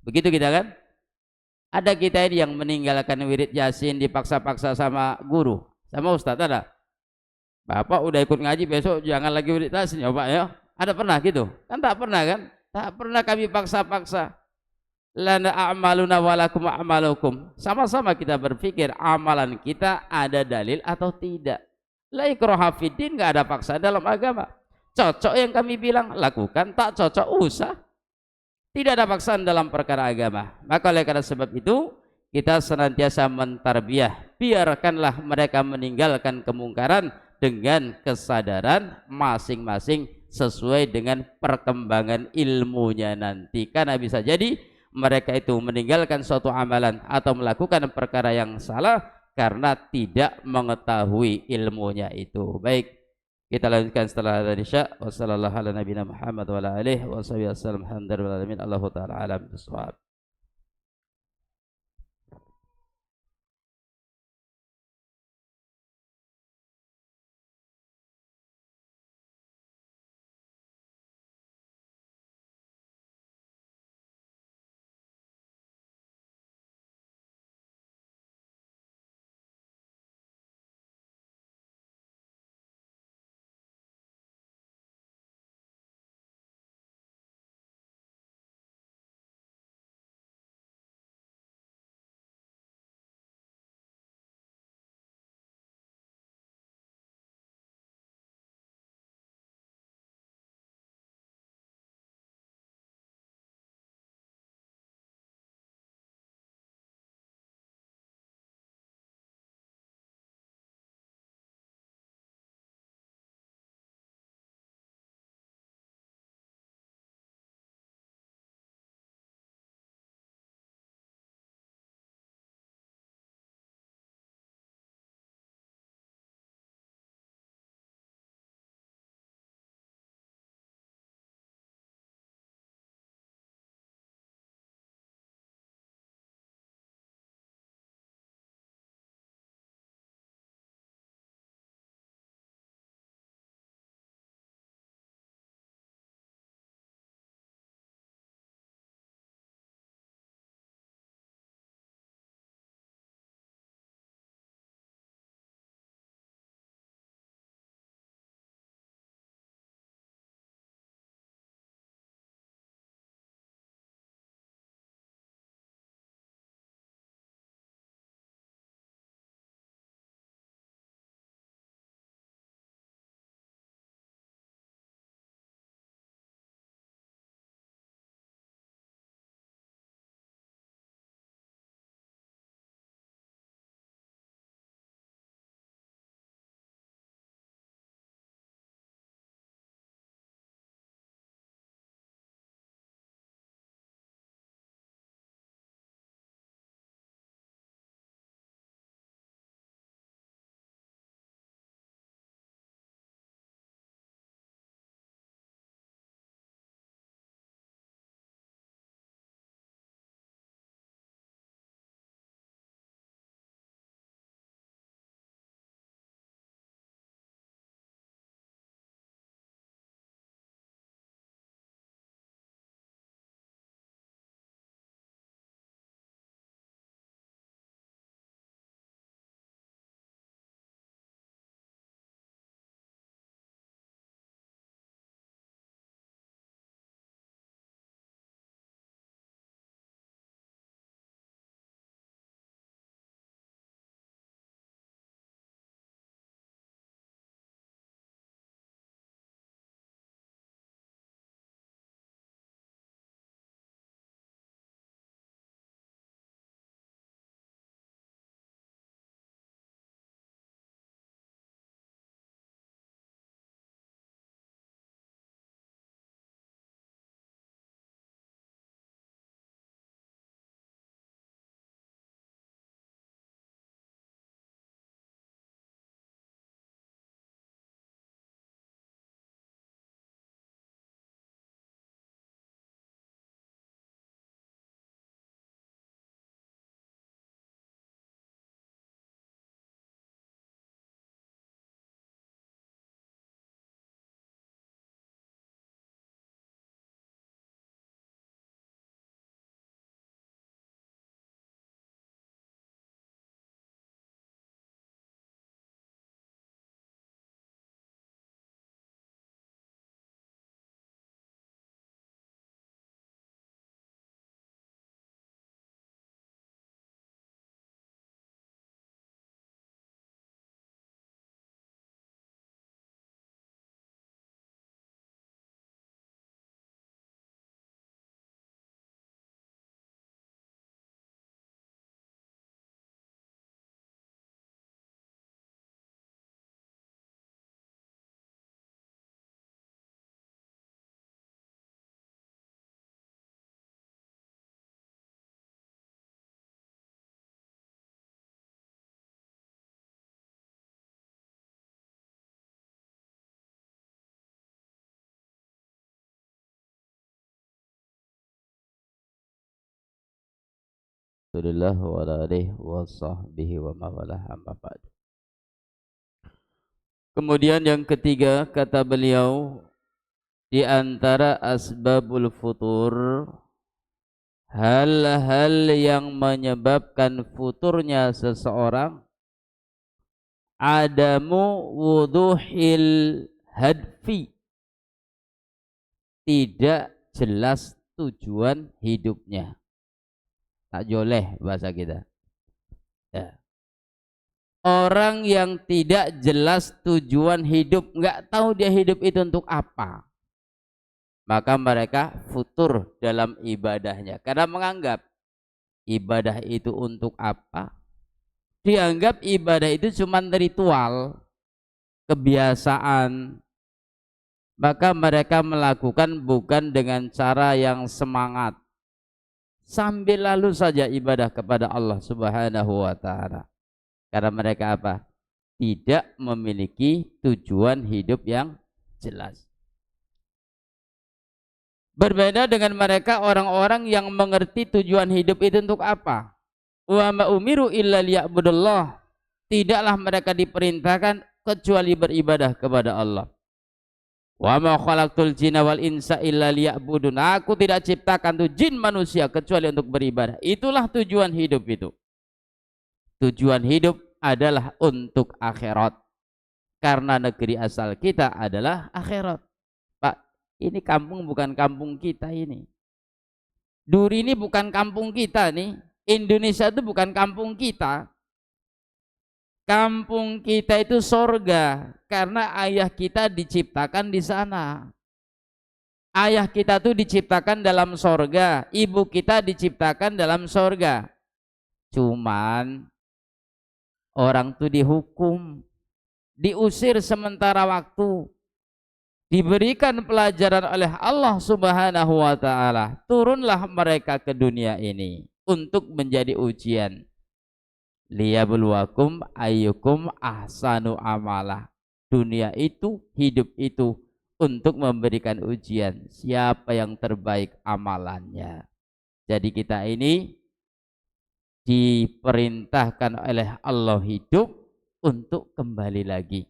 Begitu kita kan? Ada kita ini yang meninggalkan wirid Yasin dipaksa-paksa sama guru, sama ustadz ada. Bapak udah ikut ngaji, besok jangan lagi wirid Yasin ya Pak ya. Ada pernah gitu? Kan tak pernah kan? Tak pernah kami paksa-paksa. Lana a'maluna walakum a'malukum. Sama-sama kita berpikir amalan kita ada dalil atau tidak. La ikraha fiddin, enggak ada paksa dalam agama. Cocok yang kami bilang lakukan, tak cocok usah. Tidak ada paksaan dalam perkara agama. Maka oleh karena sebab itu, kita senantiasa mentarbiyah. Biarkanlah mereka meninggalkan kemungkaran dengan kesadaran masing-masing sesuai dengan perkembangan ilmunya nanti. Karena bisa jadi mereka itu meninggalkan suatu amalan atau melakukan perkara yang salah karena tidak mengetahui ilmunya itu. Baik, kita lanjutkan setelah adzan Isya. Wassallallahu ala nabiyina Muhammad wa ala alihi wasallam. Alhamdulillah alamin. Allahu taala alam bisawab. Rasulillah wa ala alihi wa sahbihi wa mawalah amma ba'du. Kemudian yang ketiga kata beliau, di antara asbabul futur, hal-hal yang menyebabkan futurnya seseorang, adamu wuduhil hadfi, tidak jelas tujuan hidupnya. Tak joleh bahasa kita. Ya. Orang yang tidak jelas tujuan hidup, nggak tahu dia hidup itu untuk apa, maka mereka futur dalam ibadahnya. Karena menganggap ibadah itu untuk apa? Dianggap ibadah itu cuma ritual, kebiasaan. Maka mereka melakukan bukan dengan cara yang semangat, sambil lalu saja ibadah kepada Allah Subhanahu wa ta'ala. Karena mereka apa? Tidak memiliki tujuan hidup yang jelas. Berbeda dengan mereka orang-orang yang mengerti tujuan hidup itu untuk apa. Wa ma umiru illa liya'budullah. Tidaklah mereka diperintahkan kecuali beribadah kepada Allah. Wa ma khalaqtul jinna wal insa illa liya'budun. Aku tidak ciptakan tuh jin manusia kecuali untuk beribadah. Itulah tujuan hidup itu. Tujuan hidup adalah untuk akhirat. Karena negeri asal kita adalah akhirat. Pak, ini kampung bukan kampung kita ini. Duri ini bukan kampung kita nih. Indonesia itu bukan kampung kita. Kampung kita itu sorga. Karena ayah kita diciptakan di sana. Ayah kita tuh diciptakan dalam sorga. Ibu kita diciptakan dalam sorga. Cuman orang tuh dihukum, diusir sementara waktu, diberikan pelajaran oleh Allah Subhanahu wa ta'ala. Turunlah mereka ke dunia ini untuk menjadi ujian. Liyabluwakum ayyukum ahsanu amalah. Dunia itu, hidup itu untuk memberikan ujian siapa yang terbaik amalannya. Jadi kita ini diperintahkan oleh Allah hidup untuk kembali lagi.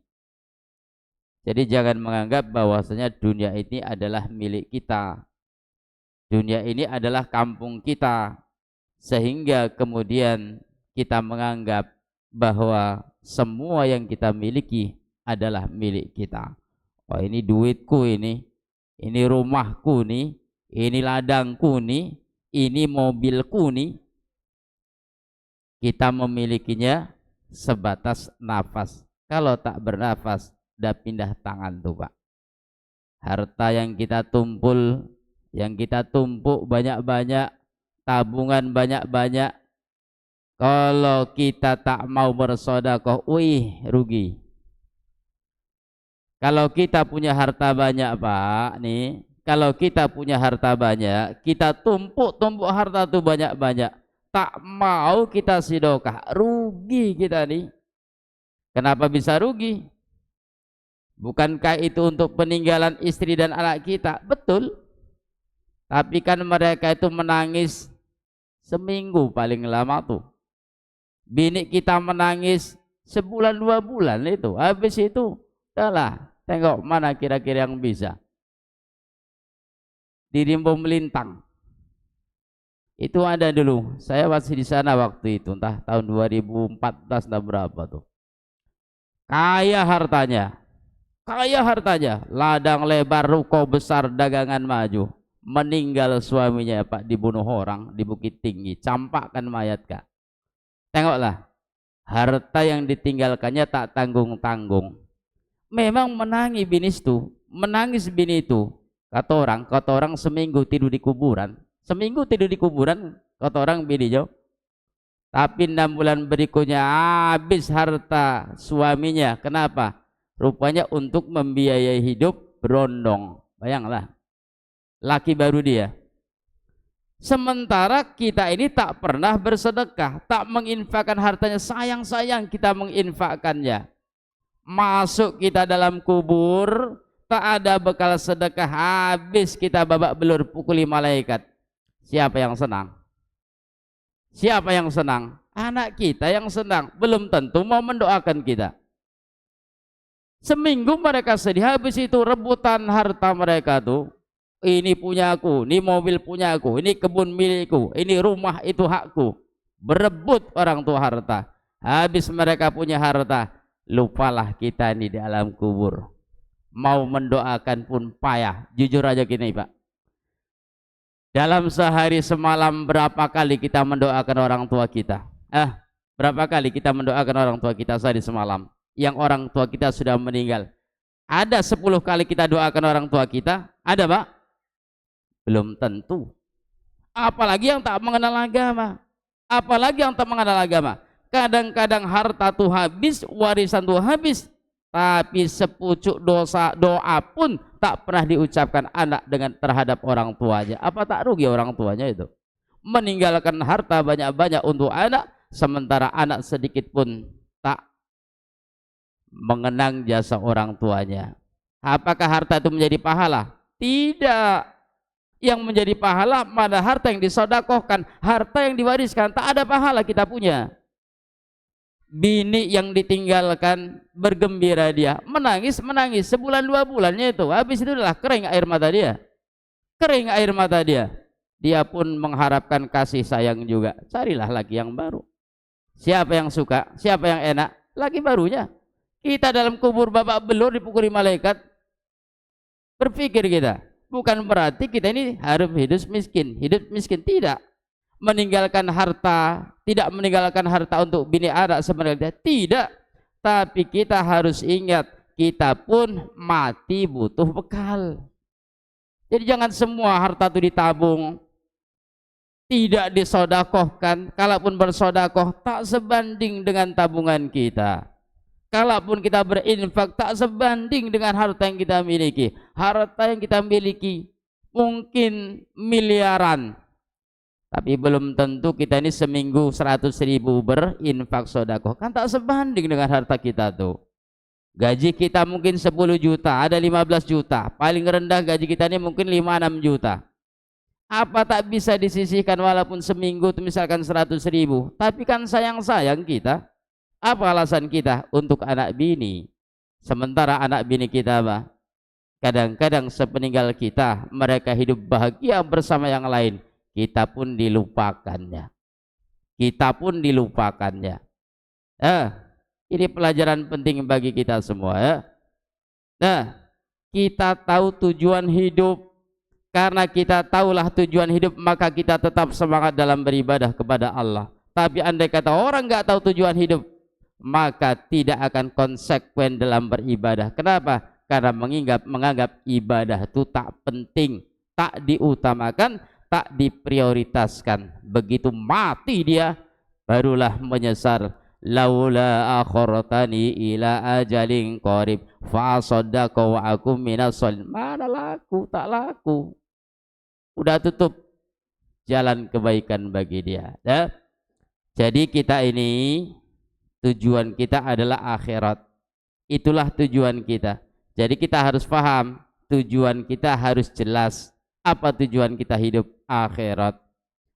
Jadi jangan menganggap bahwasanya dunia ini adalah milik kita. Dunia ini adalah kampung kita. Sehingga kemudian kita menganggap bahwa semua yang kita miliki adalah milik kita. Oh, ini duitku ini rumahku nih, ini ladangku nih, ini mobilku nih. Kita memilikinya sebatas nafas. Kalau tak bernafas, udah pindah tangan tuh Pak. Harta yang kita tumpul, yang kita tumpuk banyak-banyak, tabungan banyak-banyak, kalau kita tak mau bersedekah, wih rugi. Kalau kita punya harta banyak Pak, nih, kalau kita punya harta banyak, kita tumpuk harta tuh banyak-banyak, tak mau kita sedekah, rugi kita nih. Kenapa bisa rugi? Bukankah itu untuk peninggalan istri dan anak kita? Betul. Tapi kan mereka itu menangis seminggu paling lama tuh. Bini kita menangis sebulan 2 bulan itu. Habis itu, udahlah, tengok mana kira-kira yang bisa. Dirimbo melintang. Itu ada dulu, saya masih di sana waktu itu, entah tahun 2014 entah berapa tuh. Kaya hartanya, ladang lebar, ruko besar, dagangan maju. Meninggal suaminya Pak, dibunuh orang di Bukit Tinggi, campakkan mayat Kak. Tengoklah, harta yang ditinggalkannya tak tanggung-tanggung. Memang menangis bini itu. Kata orang seminggu tidur di kuburan. Seminggu tidur di kuburan, kata orang bini jauh. Tapi 6 bulan berikutnya habis harta suaminya. Kenapa? Rupanya untuk membiayai hidup berondong. Bayanglah, laki baru dia. Sementara kita ini tak pernah bersedekah, tak menginfakkan hartanya. Sayang-sayang kita menginfakkannya. Masuk kita dalam kubur, tak ada bekal sedekah, habis kita babak belur pukuli malaikat. Siapa yang senang? Siapa yang senang? Anak kita yang senang. Belum tentu mau mendoakan kita. Seminggu mereka sedih, habis itu rebutan harta mereka tuh. Ini punya aku, ini mobil punya aku, ini kebun milikku, ini rumah itu hakku. Berebut orang tua harta. Habis mereka punya harta, lupalah kita ini di alam kubur. Mau mendoakan pun payah. Jujur aja gini Pak. Dalam sehari semalam berapa kali kita mendoakan orang tua kita? Berapa kali kita mendoakan orang tua kita sehari semalam? Yang orang tua kita sudah meninggal. Ada 10 kali kita doakan orang tua kita? Ada Pak? Belum tentu. Apalagi yang tak mengenal agama. Apalagi yang tak mengenal agama. Kadang-kadang harta tuh habis, warisan tuh habis, tapi sepucuk doa pun tak pernah diucapkan anak dengan terhadap orang tuanya. Apa tak rugi orang tuanya itu? Meninggalkan harta banyak-banyak untuk anak, sementara anak sedikit pun tak mengenang jasa orang tuanya. Apakah harta itu menjadi pahala? Tidak. Yang menjadi pahala pada harta yang disodakohkan, harta yang diwariskan. Tak ada pahala kita punya. Bini yang ditinggalkan bergembira dia, menangis sebulan 2 bulannya itu, habis itu adalah kering air mata dia. Kering air mata dia. Dia pun mengharapkan kasih sayang juga. Carilah laki yang baru. Siapa yang suka? Siapa yang enak? Laki barunya. Kita dalam kubur babak belur dipukuli malaikat. Berpikir kita, bukan berarti kita ini harus hidup miskin, tidak. Meninggalkan harta, tidak meninggalkan harta untuk bini anak sebenarnya tidak. Tapi kita harus ingat, kita pun mati butuh bekal. Jadi jangan semua harta itu ditabung, tidak disodakohkan. Kalaupun bersodakoh tak sebanding dengan tabungan kita. Kalaupun kita berinfak tak sebanding dengan harta yang kita miliki. Harta yang kita miliki mungkin miliaran, tapi belum tentu kita ini seminggu 100.000 berinfak sodakoh. Kan tak sebanding dengan harta kita tuh. Gaji kita mungkin 10 juta, ada 15 juta. Paling rendah gaji kita ini mungkin 5-6 juta. Apa tak bisa disisihkan walaupun seminggu misalkan 100.000? Tapi kan sayang-sayang kita. Apa alasan kita untuk anak bini? Sementara anak bini kita apa? Kadang-kadang sepeninggal kita, mereka hidup bahagia bersama yang lain. Kita pun dilupakannya. Ini pelajaran penting bagi kita semua ya. Nah, kita tahu tujuan hidup. Karena kita tahulah tujuan hidup, maka kita tetap semangat dalam beribadah kepada Allah. Tapi andai kata orang nggak tahu tujuan hidup, maka tidak akan konsekuen dalam beribadah. Kenapa? Karena menganggap ibadah itu tak penting, tak diutamakan, tak diprioritaskan. Begitu mati dia, barulah menyesal. Laula akhartani ila ajalin qarib fa saddaqa wa akum minas sholihin. Mana laku, tak laku. Udah tutup jalan kebaikan bagi dia. Ya? Jadi kita ini tujuan kita adalah akhirat. Itulah tujuan kita. Jadi kita harus paham, tujuan kita harus jelas. Apa tujuan kita hidup? Akhirat.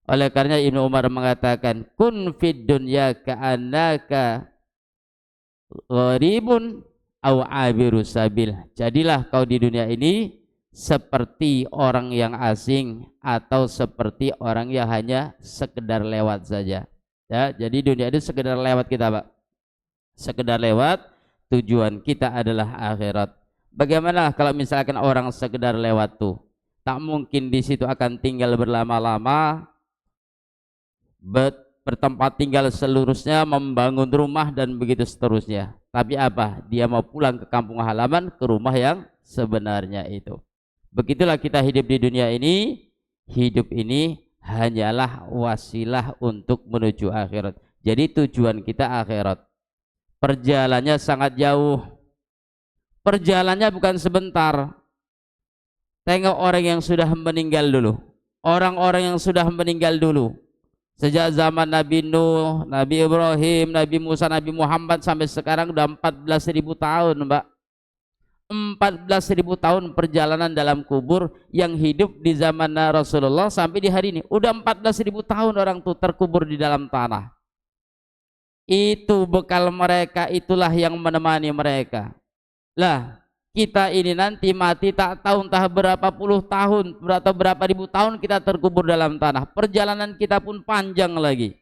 Oleh karena Ibnu Umar mengatakan, kun fid dunya ka'annaka gharibun aw abiru sabil. Jadilah kau di dunia ini seperti orang yang asing atau seperti orang yang hanya sekedar lewat saja. Ya, jadi dunia itu sekedar lewat kita, Pak. Sekedar lewat, tujuan kita adalah akhirat. Bagaimana kalau misalkan orang sekedar lewat tuh? Tak mungkin di situ akan tinggal berlama-lama, bertempat tinggal seluruhnya, membangun rumah dan begitu seterusnya. Tapi apa? Dia mau pulang ke kampung halaman, ke rumah yang sebenarnya itu. Begitulah kita hidup di dunia ini. Hidup ini hanyalah wasilah untuk menuju akhirat. Jadi tujuan kita akhirat. Perjalanannya sangat jauh. Perjalanannya bukan sebentar. Tengok orang yang sudah meninggal dulu. Orang-orang yang sudah meninggal dulu. Sejak zaman Nabi Nuh, Nabi Ibrahim, Nabi Musa, Nabi Muhammad sampai sekarang udah 14.000 tahun, Mbak. 14.000 tahun perjalanan dalam kubur yang hidup di zaman Rasulullah sampai di hari ini. Udah 14.000 tahun orang tuh terkubur di dalam tanah. Itu bekal mereka, itulah yang menemani mereka. Lah, kita ini nanti mati tak tahu entah berapa puluh tahun, berapa ribu tahun kita terkubur dalam tanah. Perjalanan kita pun panjang lagi.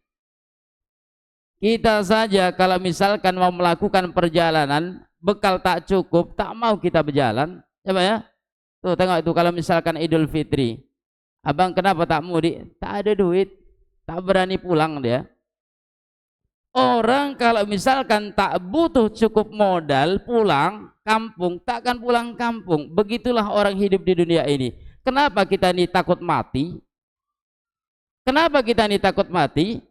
Kita saja kalau misalkan mau melakukan perjalanan, bekal tak cukup, tak mau kita berjalan, coba ya. Tuh tengok itu kalau misalkan Idul Fitri, abang kenapa tak mudik? Tak ada duit, tak berani pulang dia. Orang kalau misalkan tak butuh cukup modal pulang kampung, tak akan pulang kampung. Begitulah orang hidup di dunia ini. Kenapa kita ini takut mati? Kenapa kita ini takut mati?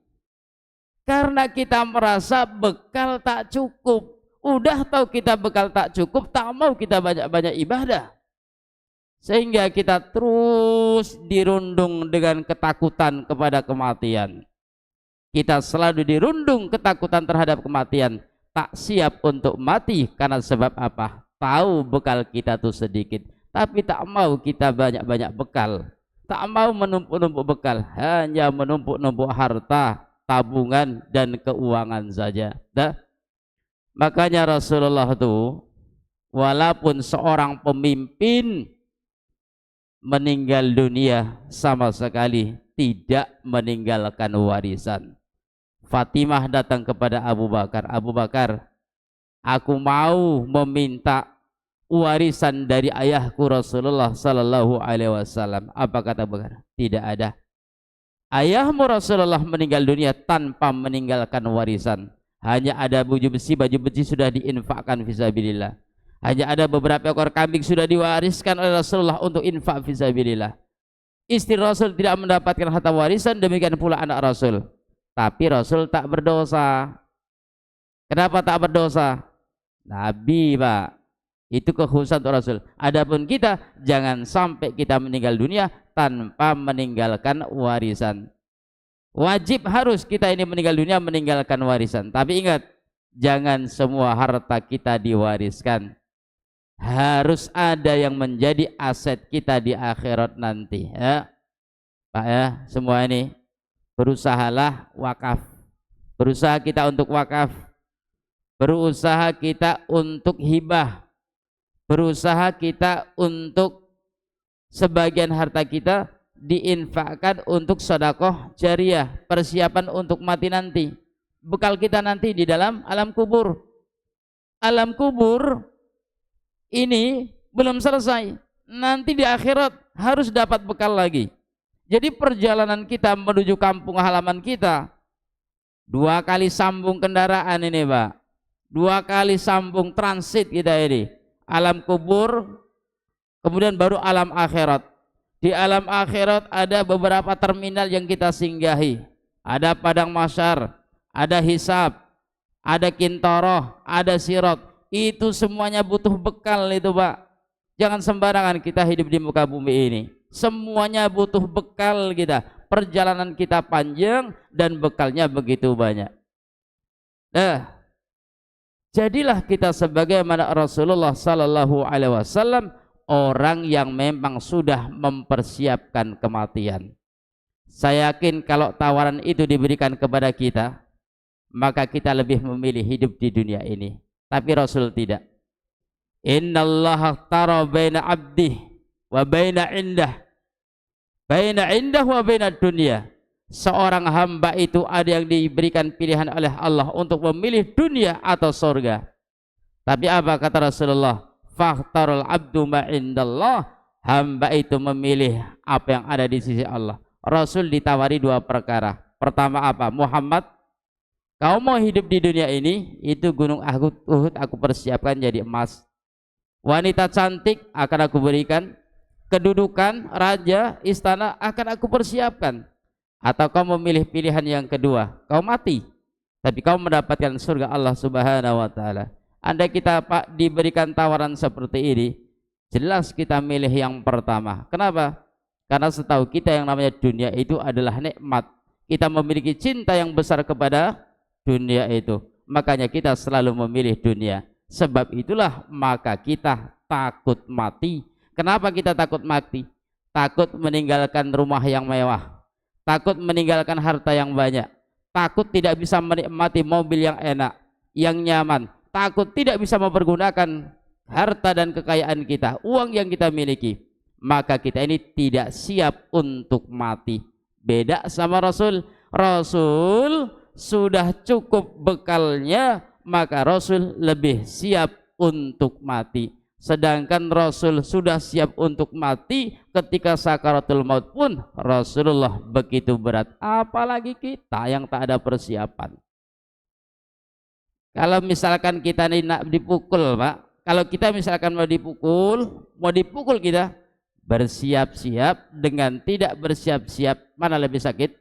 Karena kita merasa bekal tak cukup. Udah tahu kita bekal tak cukup, tak mau kita banyak-banyak ibadah. Sehingga kita terus dirundung dengan ketakutan kepada kematian. Kita selalu dirundung ketakutan terhadap kematian. Tak siap untuk mati karena sebab apa? Tahu bekal kita tuh sedikit, tapi tak mau kita banyak-banyak bekal. Tak mau menumpuk-numpuk bekal, hanya menumpuk-numpuk harta, tabungan dan keuangan saja. Dah. Makanya Rasulullah itu walaupun seorang pemimpin meninggal dunia sama sekali tidak meninggalkan warisan. Fatimah datang kepada Abu Bakar, Abu Bakar, aku mau meminta warisan dari ayahku Rasulullah sallallahu alaihi wasallam. Apa kata Abu Bakar? Tidak ada. Ayahmu Rasulullah meninggal dunia tanpa meninggalkan warisan. Hanya ada baju besi sudah diinfakkan fisabilillah. Hanya ada beberapa ekor kambing sudah diwariskan oleh Rasulullah untuk infak fisabilillah. Istri Rasul tidak mendapatkan harta warisan, demikian pula anak Rasul. Tapi Rasul tak berdosa. Kenapa tak berdosa? Nabi, Pak. Itu kekhususan untuk Rasul. Adapun kita, jangan sampai kita meninggal dunia tanpa meninggalkan warisan. Wajib harus kita ini meninggal dunia meninggalkan warisan. Tapi ingat, jangan semua harta kita diwariskan. Harus ada yang menjadi aset kita di akhirat nanti. Ya, Pak ya, semua ini berusahalah wakaf. Berusaha kita untuk wakaf. Berusaha kita untuk hibah. Berusaha kita untuk sebagian harta kita diinfakkan untuk sedekah jariah, persiapan untuk mati nanti. Bekal kita nanti di dalam alam kubur. Alam kubur ini belum selesai. Nanti di akhirat harus dapat bekal lagi. Jadi perjalanan kita menuju kampung halaman kita 2 kali sambung kendaraan ini, Pak. 2 kali sambung transit kita ini. Alam kubur, kemudian baru alam akhirat. Di alam akhirat ada beberapa terminal yang kita singgahi. Ada padang mahsyar, ada hisab, ada kintoroh, ada sirat. Itu semuanya butuh bekal itu, Pak. Jangan sembarangan kita hidup di muka bumi ini. Semuanya butuh bekal kita. Perjalanan kita panjang dan bekalnya begitu banyak. Jadilah kita sebagaimana Rasulullah sallallahu alaihi wasallam, orang yang memang sudah mempersiapkan kematian. Saya yakin kalau tawaran itu diberikan kepada kita, maka kita lebih memilih hidup di dunia ini. Tapi Rasul tidak. Innallaha tara baina abdih wa baina indah wa baina dunya. Seorang hamba itu ada yang diberikan pilihan oleh Allah untuk memilih dunia atau surga. Tapi apa kata Rasulullah? Fakhtarul abdu ma indallah, hamba itu memilih apa yang ada di sisi Allah. Rasul ditawari 2 perkara. Pertama apa? Muhammad, kau mau hidup di dunia ini, itu gunung Uhud aku persiapkan jadi emas. Wanita cantik akan aku berikan, kedudukan raja istana akan aku persiapkan. Atau kau memilih pilihan yang kedua, kau mati tapi kau mendapatkan surga Allah Subhanahu wa taala. Andai kita Pak diberikan tawaran seperti ini, jelas kita milih yang pertama. Kenapa? Karena setahu kita yang namanya dunia itu adalah nikmat. Kita memiliki cinta yang besar kepada dunia itu. Makanya kita selalu memilih dunia. Sebab itulah maka kita takut mati. Kenapa kita takut mati? Takut meninggalkan rumah yang mewah, takut meninggalkan harta yang banyak, takut tidak bisa menikmati mobil yang enak, yang nyaman, takut tidak bisa mempergunakan harta dan kekayaan kita, uang yang kita miliki. Maka kita ini tidak siap untuk mati. Beda sama Rasul. Rasul sudah cukup bekalnya, maka Rasul lebih siap untuk mati. Sedangkan Rasul sudah siap untuk mati ketika sakaratul maut pun Rasulullah begitu berat. Apalagi kita yang tak ada persiapan. Kalau misalkan kita ini nak dipukul, Pak. Kalau kita misalkan mau dipukul kita, bersiap-siap dengan tidak bersiap-siap, mana lebih sakit?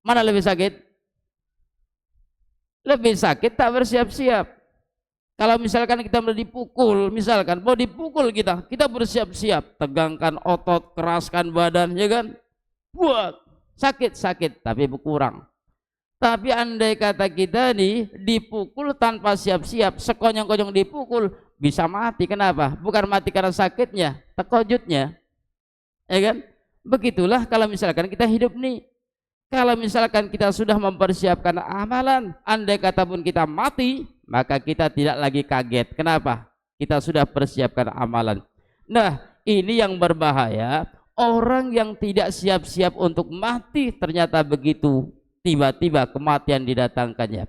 Mana lebih sakit? Lebih sakit tak bersiap-siap. Kalau misalkan kita mau dipukul, misalkan mau dipukul kita bersiap-siap, tegangkan otot, keraskan badan, ya kan? Buat sakit, tapi berkurang. Tapi andai kata kita nih dipukul tanpa siap-siap, sekonyong-konyong dipukul, bisa mati. Kenapa? Bukan mati karena sakitnya, terkejutnya, ya kan? Begitulah kalau misalkan kita hidup nih. Kalau misalkan kita sudah mempersiapkan amalan, andai kata pun kita mati, maka kita tidak lagi kaget. Kenapa? Kita sudah persiapkan amalan. Nah, ini yang berbahaya. Orang yang tidak siap-siap untuk mati, ternyata begitu tiba-tiba kematian didatangkannya.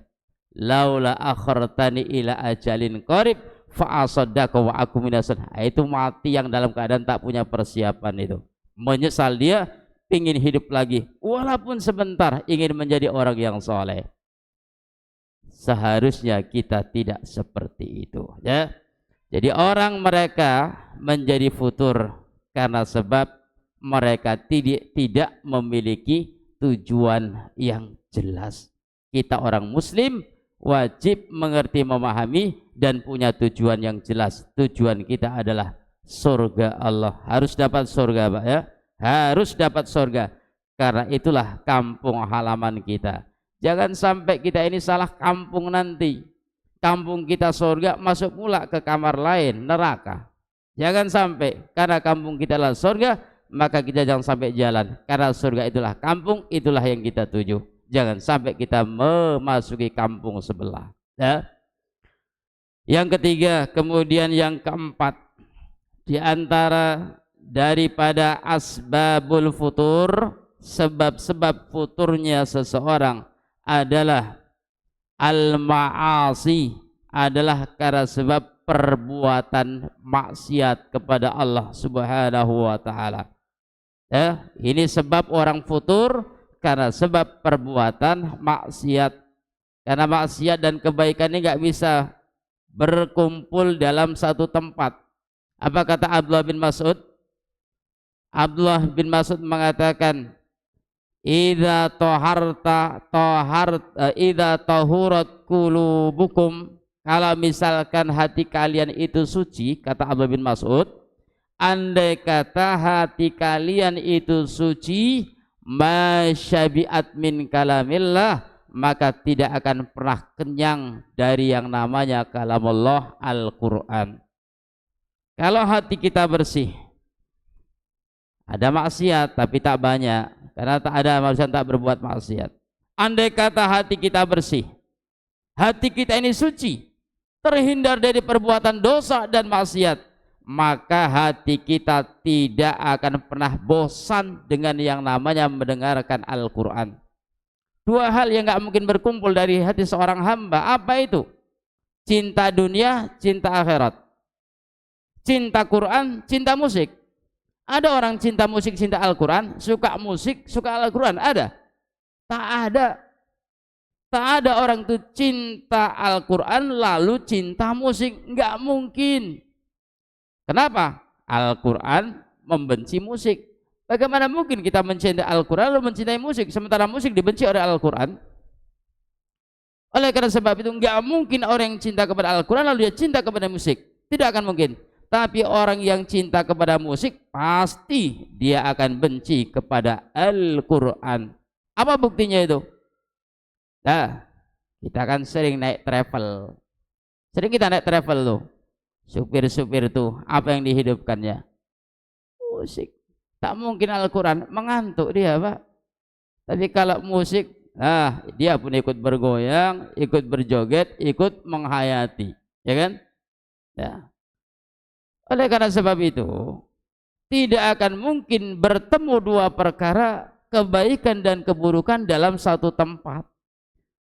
Laula akhartani ila ajalin qarib fa asaddaqa wa aku minasan. Itu mati yang dalam keadaan tak punya persiapan itu. Menyesal dia, ingin hidup lagi walaupun sebentar, ingin menjadi orang yang soleh. Seharusnya kita tidak seperti itu, ya. Jadi orang mereka menjadi futur karena sebab mereka tidak memiliki tujuan yang jelas. Kita orang muslim wajib mengerti, memahami dan punya tujuan yang jelas. Tujuan kita adalah surga Allah. Harus dapat surga, Pak, ya. Harus dapat surga. Karena itulah kampung halaman kita. Jangan sampai kita ini salah kampung nanti. Kampung kita surga, masuk pula ke kamar lain, neraka. Jangan sampai, karena kampung kita adalah surga, maka kita jangan sampai jalan. Karena surga itulah kampung, itulah yang kita tuju. Jangan sampai kita memasuki kampung sebelah, ya. Yang ketiga, kemudian yang keempat, di antara daripada asbabul futur, sebab-sebab futurnya seseorang adalah al-ma'asi, adalah karena sebab perbuatan maksiat kepada Allah Subhanahu wa taala. Ya, ini sebab orang futur karena sebab perbuatan maksiat. Karena maksiat dan kebaikan ini enggak bisa berkumpul dalam satu tempat. Apa kata Abdullah bin Mas'ud? Abdullah bin Mas'ud mengatakan, idza tahurat qulubukum, kalau misalkan hati kalian itu suci, kata Abdullah bin Mas'ud, andai kata hati kalian itu suci, masyabi'at min kalamillah, maka tidak akan pernah kenyang dari yang namanya kalamullah, Al-Quran. Kalau hati kita bersih, ada maksiat tapi tak banyak, karena tak ada manusia tak berbuat maksiat. Andai kata hati kita bersih, hati kita ini suci, terhindar dari perbuatan dosa dan maksiat, maka hati kita tidak akan pernah bosan dengan yang namanya mendengarkan Al-Quran. Dua hal yang gak mungkin berkumpul dari hati seorang hamba. Apa itu? Cinta dunia, cinta akhirat. Cinta Quran, cinta musik. Ada orang cinta musik, cinta Al-Quran, suka musik, suka Al-Quran? Ada? Tak ada. Tak ada orang itu cinta Al-Quran lalu cinta musik. Enggak mungkin. Kenapa? Al-Quran membenci musik. Bagaimana mungkin kita mencintai Al-Quran lalu mencintai musik, sementara musik dibenci oleh Al-Quran? Oleh karena sebab itu enggak mungkin orang yang cinta kepada Al-Quran lalu dia cinta kepada musik. Tidak akan mungkin. Tapi orang yang cinta kepada musik, pasti dia akan benci kepada Al-Quran. Apa buktinya itu? Nah, kita kan sering naik travel. Sering kita naik travel tuh. Supir-supir tuh apa yang dihidupkannya? Musik. Tak mungkin Al-Quran, mengantuk dia Pak. Tapi kalau musik, dia pun ikut bergoyang, ikut berjoget, ikut menghayati, ya kan? Ya. Oleh karena sebab itu, tidak akan mungkin bertemu dua perkara, kebaikan dan keburukan dalam satu tempat.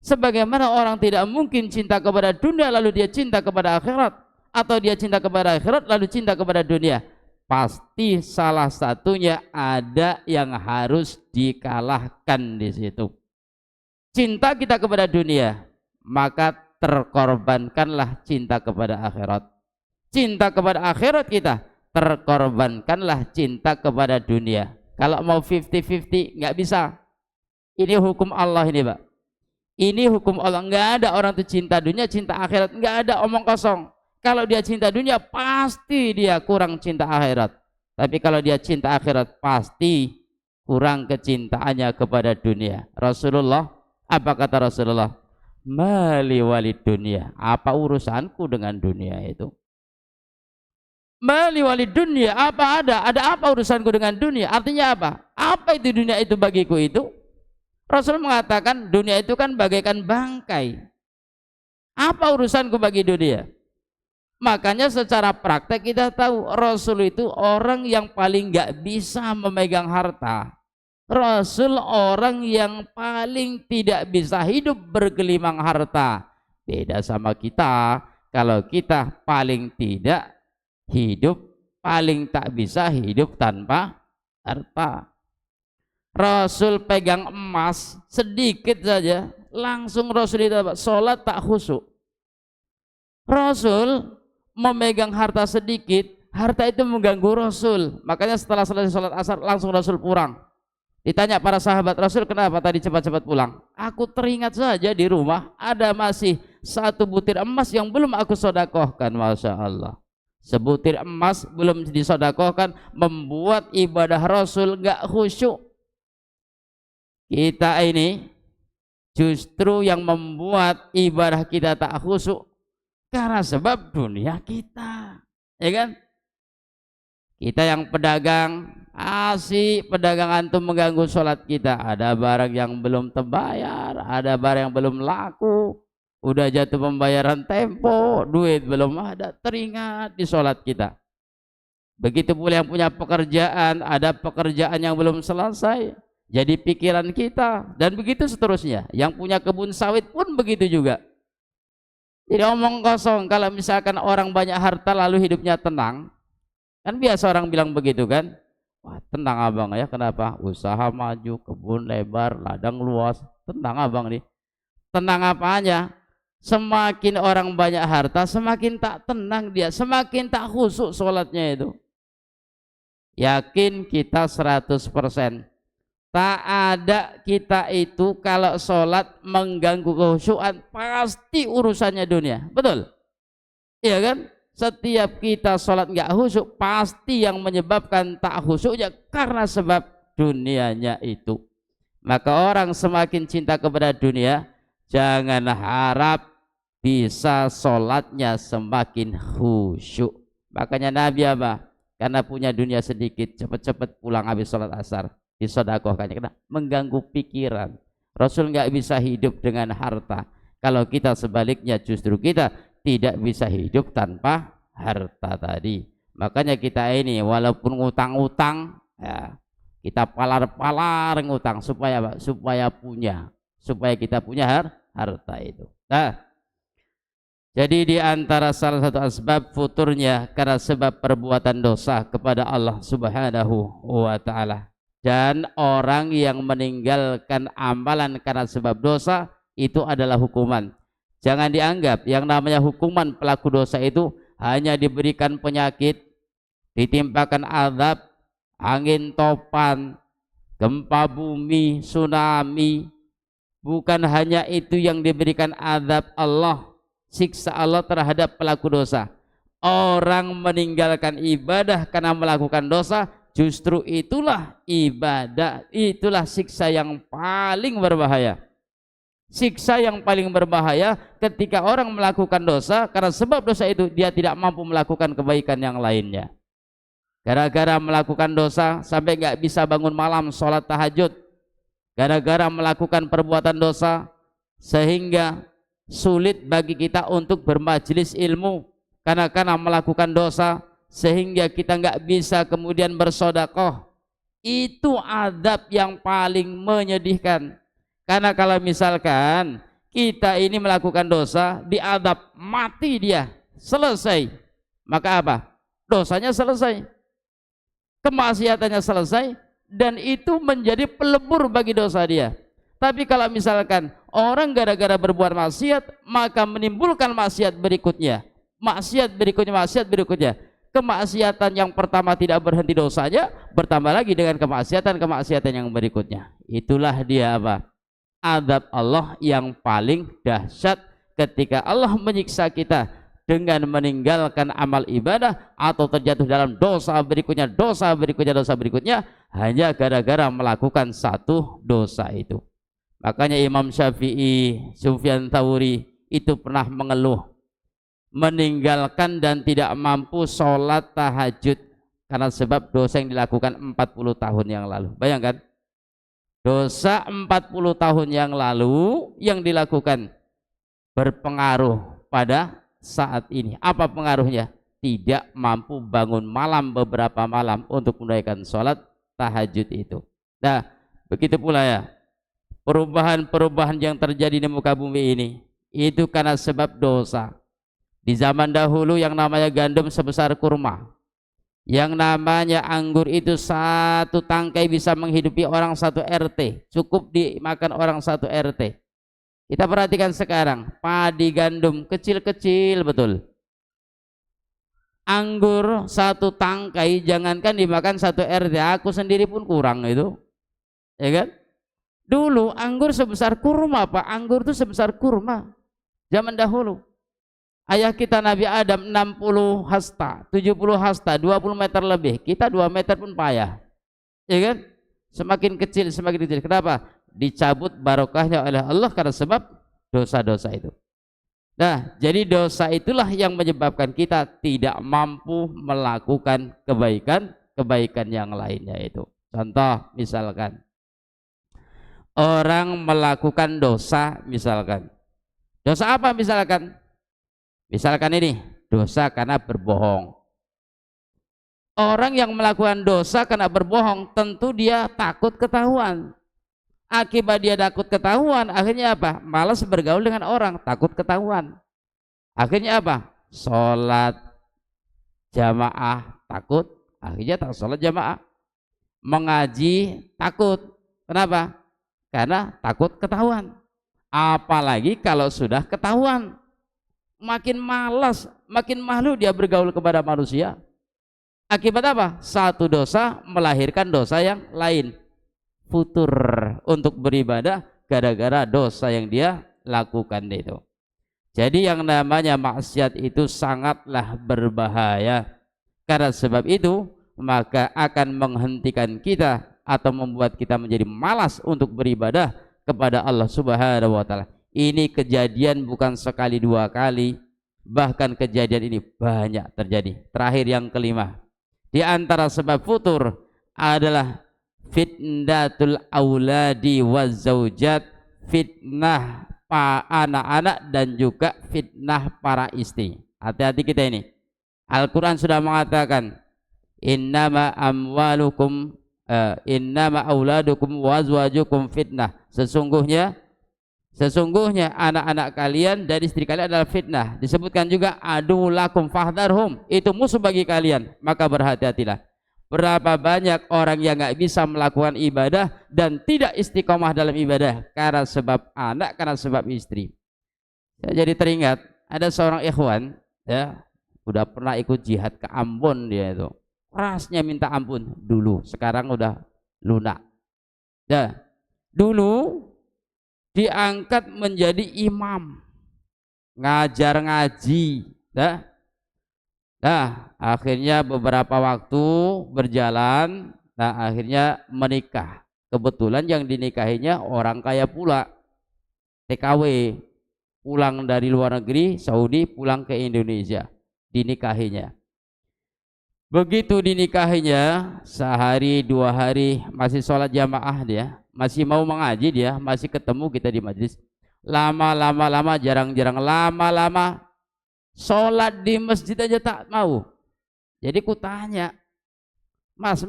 Sebagaimana orang tidak mungkin cinta kepada dunia lalu dia cinta kepada akhirat, atau dia cinta kepada akhirat lalu cinta kepada dunia. Pasti salah satunya ada yang harus dikalahkan di situ. Cinta kita kepada dunia, maka terkorbankanlah cinta kepada akhirat. Cinta kepada akhirat kita, terkorbankanlah cinta kepada dunia. Kalau mau 50-50 nggak bisa. Ini hukum Allah ini Pak. Ini hukum Allah, nggak ada orang itu cinta dunia, cinta akhirat, nggak ada omong kosong. Kalau dia cinta dunia, pasti dia kurang cinta akhirat. Tapi kalau dia cinta akhirat, pasti kurang kecintaannya kepada dunia. Rasulullah, apa kata Rasulullah? Mali walid dunia, apa urusanku dengan dunia itu? Mali walid dunia, apa ada apa urusanku dengan dunia? Artinya apa? Apa itu dunia itu bagiku itu? Rasul mengatakan dunia itu kan bagaikan bangkai. Apa urusanku bagi dunia? Makanya secara praktek kita tahu Rasul itu orang yang paling gak bisa memegang harta. Rasul orang yang paling tidak bisa hidup bergelimang harta. Beda sama kita, kalau kita paling tidak hidup, paling tak bisa hidup tanpa harta. Rasul pegang emas sedikit saja, langsung Rasul itu sholat tak khusyuk. Rasul memegang harta sedikit, harta itu mengganggu Rasul. Makanya setelah selesai sholat asar langsung Rasul pulang. Ditanya para sahabat, Rasul kenapa tadi cepat-cepat pulang? Aku teringat saja di rumah ada masih satu butir emas yang belum aku sodakohkan. Masya Allah, sebutir emas belum disodakohkan membuat ibadah Rasul gak khusyuk. Kita ini justru yang membuat ibadah kita tak khusyuk karena sebab dunia kita, ya kan? Kita yang pedagang, asik pedagangan itu mengganggu sholat kita. Ada barang yang belum terbayar, ada barang yang belum laku, udah jatuh pembayaran tempo, duit belum ada, teringat di sholat kita. Begitu pula yang punya pekerjaan, ada pekerjaan yang belum selesai, jadi pikiran kita, dan begitu seterusnya. Yang punya kebun sawit pun begitu juga. Jadi omong kosong. Kalau misalkan orang banyak harta lalu hidupnya tenang, kan biasa orang bilang begitu kan? Wah, tenang abang ya, kenapa? Usaha maju, kebun lebar, ladang luas, tenang abang nih. Tenang apanya? Semakin orang banyak harta, semakin tak tenang dia, semakin tak khusyuk sholatnya itu. Yakin kita 100%. Tak ada kita itu kalau sholat mengganggu kekhusyukan, pasti urusannya dunia. Betul? Iya kan? Setiap kita sholat nggak khusyuk, pasti yang menyebabkan tak khusyuknya karena sebab dunianya itu. Maka orang semakin cinta kepada dunia, jangan harap bisa sholatnya semakin khusyuk. Makanya Nabi apa? Karena punya dunia sedikit, cepat-cepat pulang habis sholat asar. Disodakohkannya, karena mengganggu pikiran. Rasul nggak bisa hidup dengan harta. Kalau kita sebaliknya, justru kita tidak bisa hidup tanpa harta tadi. Makanya kita ini walaupun ngutang-ngutang, ya, kita palar-palar ngutang supaya supaya kita punya harta itu. Nah, jadi di antara salah satu asbab futurnya karena sebab perbuatan dosa kepada Allah Subhanahu wa taala. Dan orang yang meninggalkan amalan karena sebab dosa itu adalah hukuman. Jangan dianggap yang namanya hukuman pelaku dosa itu hanya diberikan penyakit, ditimpakan azab, angin topan, gempa bumi, tsunami. Bukan hanya itu yang diberikan azab Allah, siksa Allah terhadap pelaku dosa. Orang meninggalkan ibadah karena melakukan dosa, justru itulah ibadah, itulah siksa yang paling berbahaya. Siksa yang paling berbahaya ketika orang melakukan dosa, karena sebab dosa itu dia tidak mampu melakukan kebaikan yang lainnya. Gara-gara melakukan dosa sampai nggak bisa bangun malam sholat tahajud. Gara-gara melakukan perbuatan dosa sehingga sulit bagi kita untuk bermajelis ilmu. Karena melakukan dosa sehingga kita nggak bisa kemudian bersedekah. Itu adab yang paling menyedihkan. Karena kalau misalkan kita ini melakukan dosa, diadab mati dia, selesai. Maka apa? Dosanya selesai, kemaksiatannya selesai, dan itu menjadi pelebur bagi dosa dia. Tapi kalau misalkan orang gara-gara berbuat maksiat, maka menimbulkan maksiat berikutnya, maksiat berikutnya. Kemaksiatan yang pertama tidak berhenti dosanya, bertambah lagi dengan kemaksiatan yang berikutnya. Itulah dia apa? Azab Allah yang paling dahsyat ketika Allah menyiksa kita dengan meninggalkan amal ibadah atau terjatuh dalam dosa berikutnya hanya gara-gara melakukan satu dosa itu. Makanya Imam Syafi'i, Sufyan Tsauri itu pernah mengeluh meninggalkan dan tidak mampu sholat tahajud karena sebab dosa yang dilakukan 40 tahun yang lalu. Bayangkan, dosa 40 tahun yang lalu yang dilakukan berpengaruh pada saat ini. Apa pengaruhnya? Tidak mampu bangun malam beberapa malam untuk menunaikan sholat tahajud itu. Nah, begitu pula ya, perubahan-perubahan yang terjadi di muka bumi ini itu karena sebab dosa. Di zaman dahulu yang namanya gandum sebesar kurma, yang namanya anggur itu satu tangkai bisa menghidupi orang satu RT, cukup dimakan orang satu RT. Kita perhatikan sekarang, padi gandum kecil-kecil betul. Anggur satu tangkai jangankan dimakan satu RT, aku sendiri pun kurang itu, ya kan? Dulu anggur sebesar kurma, Pak. Anggur itu sebesar kurma zaman dahulu. Ayah kita Nabi Adam 60 hasta, 70 hasta, 20 meter lebih. Kita 2 meter pun payah, ya kan? Semakin kecil. Kenapa? Dicabut barokahnya oleh Allah karena sebab dosa-dosa itu. Nah, jadi dosa itulah yang menyebabkan kita tidak mampu melakukan kebaikan yang lainnya itu. Contoh misalkan, orang melakukan dosa misalkan. Dosa apa misalkan? Misalkan ini, dosa karena berbohong. Orang yang melakukan dosa karena berbohong, tentu dia takut ketahuan. Akibat dia takut ketahuan, akhirnya apa? Malas bergaul dengan orang, takut ketahuan. Akhirnya apa? Sholat jamaah, takut. Akhirnya tak sholat jamaah. Mengaji, takut. Kenapa? Karena takut ketahuan. Apalagi kalau sudah ketahuan, makin malas, makin malu dia bergaul kepada manusia. Akibat apa? Satu dosa melahirkan dosa yang lain. Futur untuk beribadah gara-gara dosa yang dia lakukan itu. Jadi yang namanya maksiat itu sangatlah berbahaya. Karena sebab itu maka akan menghentikan kita atau membuat kita menjadi malas untuk beribadah kepada Allah Subhanahu wa taala. Ini kejadian bukan sekali dua kali, bahkan kejadian ini banyak terjadi. Terakhir yang kelima, di antara sebab futur adalah fitnatul auladi wazaujat, fitnah anak-anak dan juga fitnah para istri. Hati-hati kita ini. Al-Quran sudah mengatakan, innama amwalukum innama auladukum wazwajukum fitnah. Sesungguhnya anak-anak kalian dan istri kalian adalah fitnah. Disebutkan juga adu lakum fahdharhum, itu musuh bagi kalian, maka berhati-hatilah. Berapa banyak orang yang nggak bisa melakukan ibadah dan tidak istiqomah dalam ibadah karena sebab anak, karena sebab istri. Saya jadi teringat ada seorang ikhwan, ya, udah pernah ikut jihad ke Ambon, dia itu kerasnya minta ampun dulu, sekarang udah lunak. Ya, dulu diangkat menjadi imam, ngajar ngaji, ya. Nah, akhirnya beberapa waktu berjalan, nah akhirnya menikah. Kebetulan yang dinikahinya orang kaya pula. TKW, pulang dari luar negeri, Saudi, pulang ke Indonesia, dinikahinya. Begitu dinikahinya, sehari 2 hari masih sholat jamaah dia, masih mau mengaji dia, masih ketemu kita di majlis. Lama-lama jarang-jarang, lama-lama sholat di masjid aja tak mau. Jadi ku tanya, mas,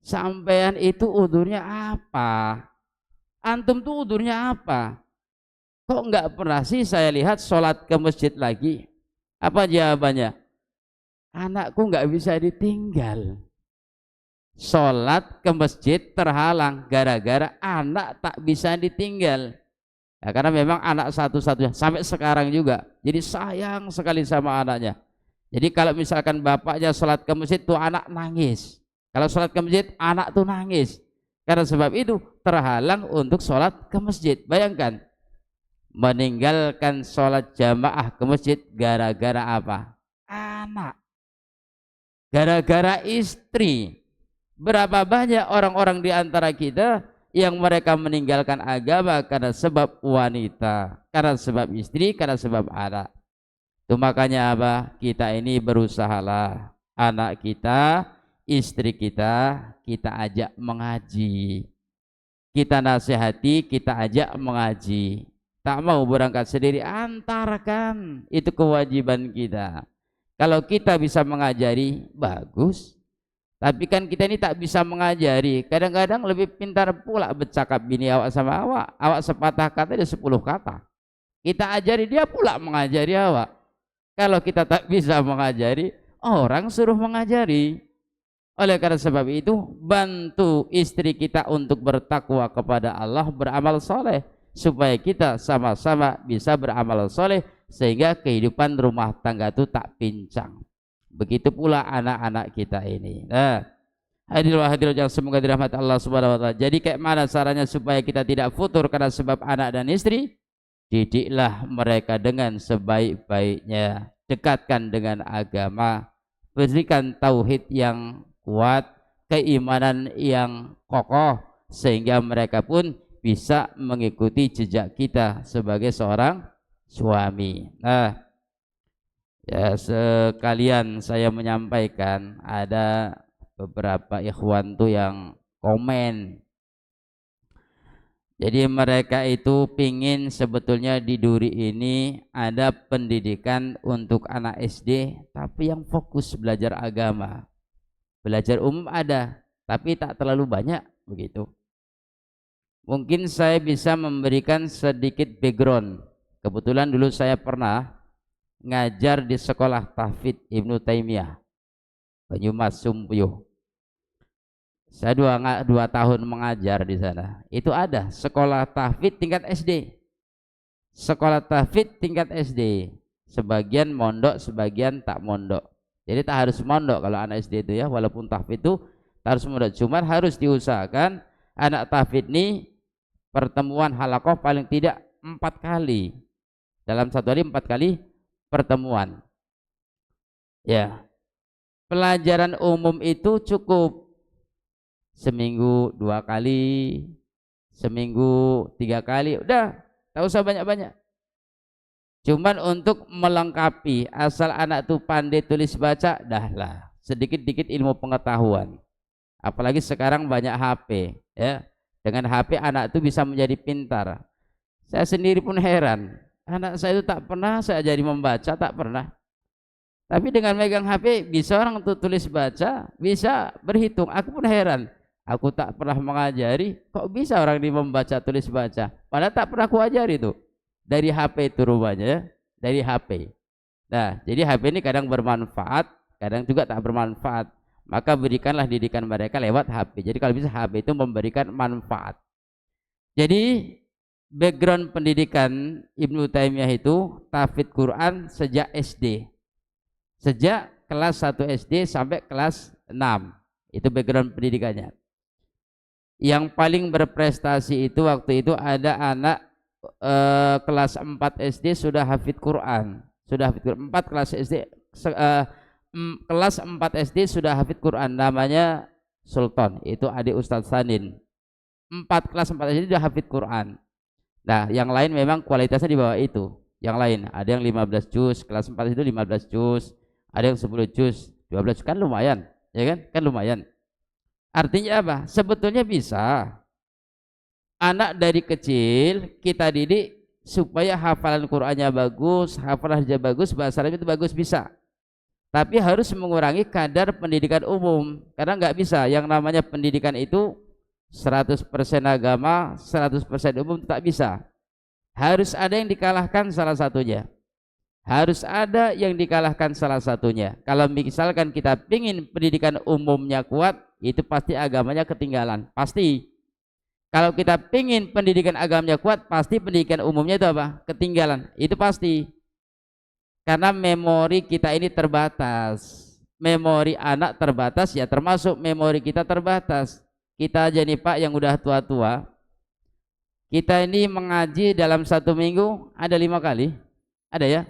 sampean itu udurnya apa? Antum tuh udurnya apa? Kok nggak pernah sih saya lihat sholat ke masjid lagi? Apa jawabannya? Anakku nggak bisa ditinggal. Sholat ke masjid terhalang gara-gara anak tak bisa ditinggal. Ya, karena memang anak satu-satunya sampai sekarang juga. Jadi sayang sekali sama anaknya. Jadi kalau misalkan bapaknya sholat ke masjid tuh anak nangis. Kalau sholat ke masjid anak tuh nangis. Karena sebab itu terhalang untuk sholat ke masjid. Bayangkan, meninggalkan sholat jamaah ke masjid gara-gara apa? Anak. Gara-gara istri. Berapa banyak orang-orang di antara kita yang mereka meninggalkan agama karena sebab wanita, karena sebab istri, karena sebab anak. Itu makanya apa? Kita ini berusahalah anak kita, istri kita ajak mengaji. Kita nasihati, kita ajak mengaji. Tak mau berangkat sendiri, antarkan. Itu kewajiban kita. Kalau kita bisa mengajari, bagus. Tapi kan kita ini tak bisa mengajari. Kadang-kadang lebih pintar pula bercakap bini awak sama awak. Awak sepatah kata dia 10 kata. Kita ajari dia pula mengajari awak. Kalau kita tak bisa mengajari, orang suruh mengajari. Oleh karena sebab itu, bantu istri kita untuk bertakwa kepada Allah, beramal soleh, supaya kita sama-sama bisa beramal soleh, sehingga kehidupan rumah tangga itu tak pincang. Begitu pula anak-anak kita ini. Nah, hadirin yang semoga dirahmati Allah Subhanahu wa taala. Jadi kayak mana caranya supaya kita tidak futur karena sebab anak dan istri? Didiklah mereka dengan sebaik-baiknya. Dekatkan dengan agama. Berikan tauhid yang kuat, keimanan yang kokoh, sehingga mereka pun bisa mengikuti jejak kita sebagai seorang suami. Nah, ya sekalian saya menyampaikan, ada beberapa ikhwan tuh yang komen. Jadi mereka itu pingin sebetulnya di Duri ini ada pendidikan untuk anak SD, tapi yang fokus belajar agama. Belajar umum ada, tapi tak terlalu banyak begitu. Mungkin saya bisa memberikan sedikit background. Kebetulan dulu saya pernah ngajar di sekolah tahfidz Ibnu Taimiyah Banyumas Sumpuyuh. Saya 2 tahun mengajar di sana. Itu ada sekolah tahfidz tingkat SD. Sekolah tahfidz tingkat SD. Sebagian mondok, sebagian tak mondok. Jadi tak harus mondok kalau anak SD itu ya, walaupun tahfidz itu tak harus mondok. Cuma harus diusahakan anak tahfidz ini pertemuan halaqah paling tidak 4 kali. Dalam 1 hari 4 kali pertemuan. Ya, pelajaran umum itu cukup seminggu 2 kali, seminggu 3 kali, udah, tak usah banyak-banyak. Cuman untuk melengkapi, asal anak tuh pandai tulis baca, dah lah, sedikit-dikit ilmu pengetahuan. Apalagi sekarang banyak HP, ya. Dengan HP anak tuh bisa menjadi pintar. Saya sendiri pun heran. Anak saya itu tak pernah saya ajari membaca, tak pernah. Tapi dengan megang HP bisa orang tuh tulis baca, bisa berhitung. Aku pun heran. Aku tak pernah mengajari, kok bisa orang ini membaca tulis baca? Padahal tak pernah aku ajari itu. Dari HP itu rupanya, dari HP. Nah, jadi HP ini kadang bermanfaat, kadang juga tak bermanfaat. Maka berikanlah didikan mereka lewat HP. Jadi kalau bisa HP itu memberikan manfaat. Jadi background pendidikan Ibnu Taimiyah itu tahfidz Quran sejak SD. Sejak kelas 1 SD sampai kelas 6. Itu background pendidikannya. Yang paling berprestasi itu waktu itu ada anak kelas 4 SD sudah hafidz Quran. Sudah hafidz Quran. 4 kelas SD kelas 4 SD sudah hafidz Quran, namanya Sultan. Itu adik Ustadz Sanin. 4 kelas 4 SD sudah hafidz Quran. Nah, yang lain memang kualitasnya di bawah itu. Yang lain, ada yang 15 juz, kelas 4 itu 15 juz, ada yang 10 juz, 12 kan lumayan, ya kan? Kan lumayan. Artinya apa? Sebetulnya bisa. Anak dari kecil kita didik supaya hafalan Qur'annya bagus, hafalannya bagus, bahasa Arab itu bagus bisa. Tapi harus mengurangi kadar pendidikan umum. Karena nggak bisa yang namanya pendidikan itu 100% agama, 100% umum tak bisa. Harus ada yang dikalahkan salah satunya. Harus ada yang dikalahkan salah satunya. Kalau misalkan kita ingin pendidikan umumnya kuat, itu pasti agamanya ketinggalan. Pasti. Kalau kita ingin pendidikan agamanya kuat, pasti pendidikan umumnya itu apa? Ketinggalan. Itu pasti. Karena memori kita ini terbatas. Memori anak terbatas, ya termasuk memori kita terbatas. Kita aja nih Pak yang udah tua-tua, kita ini mengaji dalam 1 minggu ada 5 kali. Ada ya?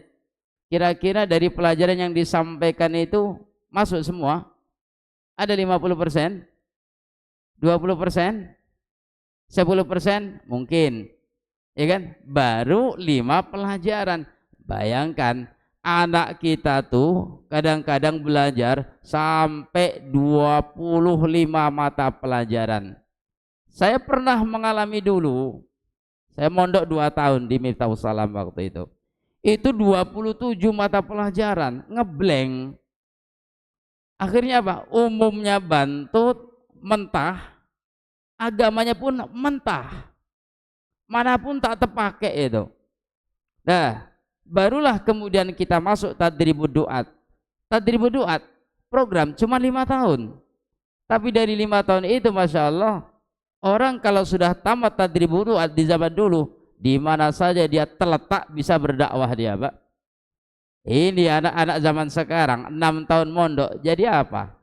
Kira-kira dari pelajaran yang disampaikan itu masuk semua? Ada 50%? 20%? 10%? Mungkin. Ya kan? Baru 5 pelajaran. Bayangkan anak kita tuh kadang-kadang belajar sampai 25 mata pelajaran. Saya pernah mengalami dulu. Saya mondok 2 tahun di Miftahus Salam waktu itu. Itu 27 mata pelajaran, ngeblank. Akhirnya apa? Umumnya bantut, mentah, agamanya pun mentah. Manapun tak terpakai itu. Nah, barulah kemudian kita masuk tadribud duat. Tadribud duat program cuma 5 tahun. Tapi dari 5 tahun itu Masya Allah, orang kalau sudah tamat tadribud duat di zaman dulu, di mana saja dia terletak bisa berdakwah dia, Pak. Ini anak-anak zaman sekarang 6 tahun mondok jadi apa?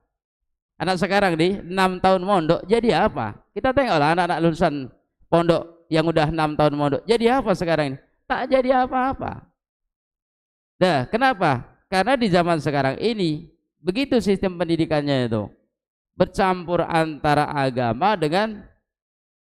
Anak sekarang nih 6 tahun mondok jadi apa? Kita tengoklah anak-anak lulusan pondok yang udah 6 tahun mondok jadi apa sekarang ini? Tak jadi apa-apa. Nah, kenapa? Karena di zaman sekarang ini begitu sistem pendidikannya itu, bercampur antara agama dengan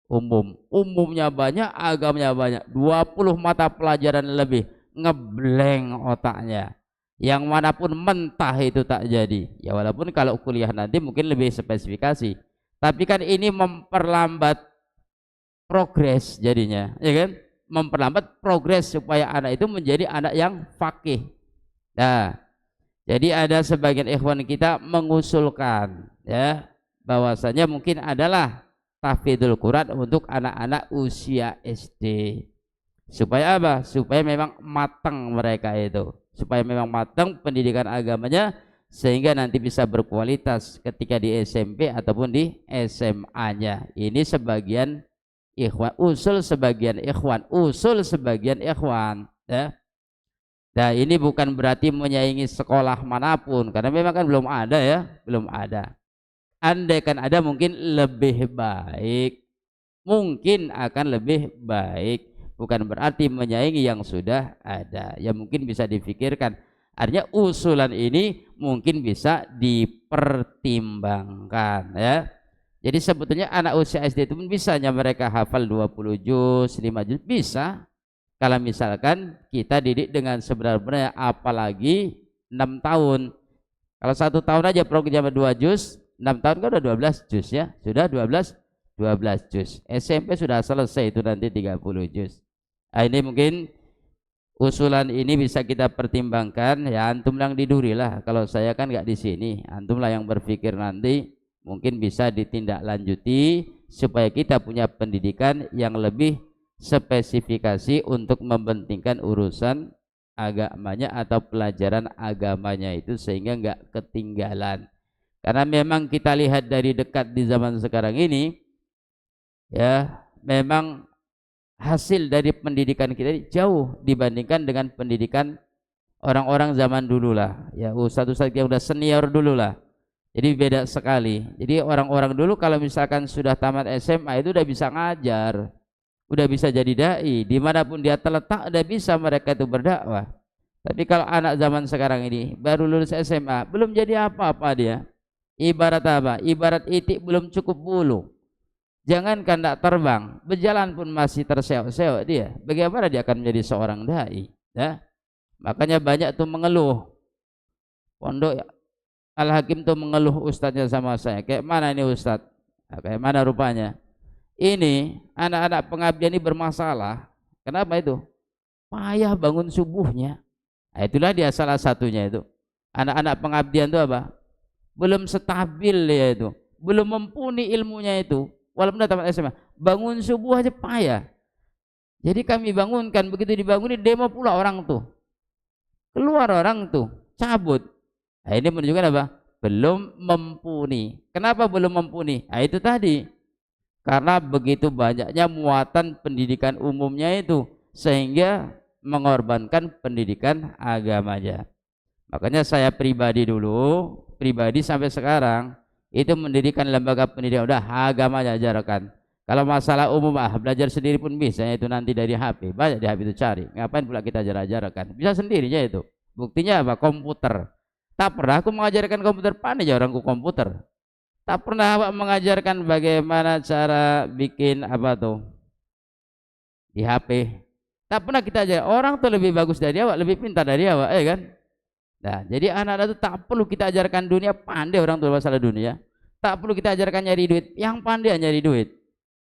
umum. Umumnya banyak, agamanya banyak. 20 mata pelajaran lebih, ngeblank otaknya. Yang manapun mentah itu tak jadi. Ya walaupun kalau kuliah nanti mungkin lebih spesifikasi. Tapi kan ini memperlambat progres jadinya, ya kan? Memperlambat progres supaya anak itu menjadi anak yang faqih. Nah, jadi ada sebagian ikhwan kita mengusulkan ya bahwasanya mungkin adalah tahfidzul Quran untuk anak-anak usia SD. Supaya apa? Supaya memang matang mereka itu. Supaya memang matang pendidikan agamanya sehingga nanti bisa berkualitas ketika di SMP ataupun di SMA-nya. Ini sebagian ikhwan, usul sebagian ikhwan ya. Nah, ini bukan berarti menyaingi sekolah manapun karena memang kan belum ada ya, belum ada. Andai kan ada mungkin lebih baik, mungkin akan lebih baik, bukan berarti menyaingi yang sudah ada. Ya mungkin bisa dipikirkan. Artinya usulan ini mungkin bisa dipertimbangkan ya. Jadi sebetulnya anak usia SD itu pun bisanya mereka hafal 20 juz, 5 juz bisa. Kalau misalkan kita didik dengan sebenarnya, apalagi 6 tahun. Kalau 1 tahun aja program 2 juz, 6 tahun kan udah 12 juz ya. Sudah 12 juz. SMP sudah selesai itu nanti 30 juz. Nah, ini mungkin usulan ini bisa kita pertimbangkan ya, antum yang didurilah. Kalau saya kan nggak di sini, antumlah yang berpikir nanti mungkin bisa ditindaklanjuti supaya kita punya pendidikan yang lebih spesifikasi untuk mempentingkan urusan agamanya atau pelajaran agamanya itu sehingga nggak ketinggalan. Karena memang kita lihat dari dekat di zaman sekarang ini ya, memang hasil dari pendidikan kita jauh dibandingkan dengan pendidikan orang-orang zaman dulu lah ya, ustadz-ustadz yang udah senior dulu lah. Jadi beda sekali. Jadi orang-orang dulu kalau misalkan sudah tamat SMA itu udah bisa ngajar, udah bisa jadi dai, dimanapun dia terletak udah bisa mereka itu berdakwah. Tapi kalau anak zaman sekarang ini baru lulus SMA belum jadi apa-apa dia. Ibarat apa? Ibarat itik belum cukup bulu. Jangankan tidak terbang, berjalan pun masih terseok-seok dia. Bagaimana dia akan menjadi seorang dai? Ya? Makanya banyak tuh mengeluh. Pondok Al-Hakim tuh mengeluh ustadznya sama saya. Kayak mana ini ustadz? Nah, kayak mana rupanya? Ini anak-anak pengabdian ini bermasalah. Kenapa itu? Payah bangun subuhnya. Nah, itulah dia salah satunya itu. Anak-anak pengabdian itu apa? Belum stabil ya itu. Belum mumpuni ilmunya itu. Walaupun udah tamat SMA, bangun subuh aja payah. Jadi kami bangunkan, begitu dibangunin demo pula orang tuh. Keluar orang tuh, cabut. Nah, ini menunjukkan apa? Belum mumpuni. Kenapa belum mumpuni? Nah, itu tadi. Karena begitu banyaknya muatan pendidikan umumnya itu, sehingga mengorbankan pendidikan agamanya. Makanya saya pribadi dulu, pribadi sampai sekarang, itu mendirikan lembaga pendidikan, udah agamanya ajarkan. Kalau masalah umum, belajar sendiri pun bisa, itu nanti dari HP, banyak di HP itu cari. Ngapain pula kita ajar-ajarkan? Bisa sendirinya itu. Buktinya apa? Komputer. Tak pernah aku mengajarkan komputer, pandai ya orangku komputer. Tak pernah awak mengajarkan bagaimana cara bikin apa tuh di HP. Tak pernah kita ajar. Orang tuh lebih bagus dari awak, lebih pintar dari awak, kan? Nah, jadi anak-anak itu tak perlu kita ajarkan dunia, pandai orang tua masalah dunia. Tak perlu kita ajarkan nyari duit, yang pandai nyari duit.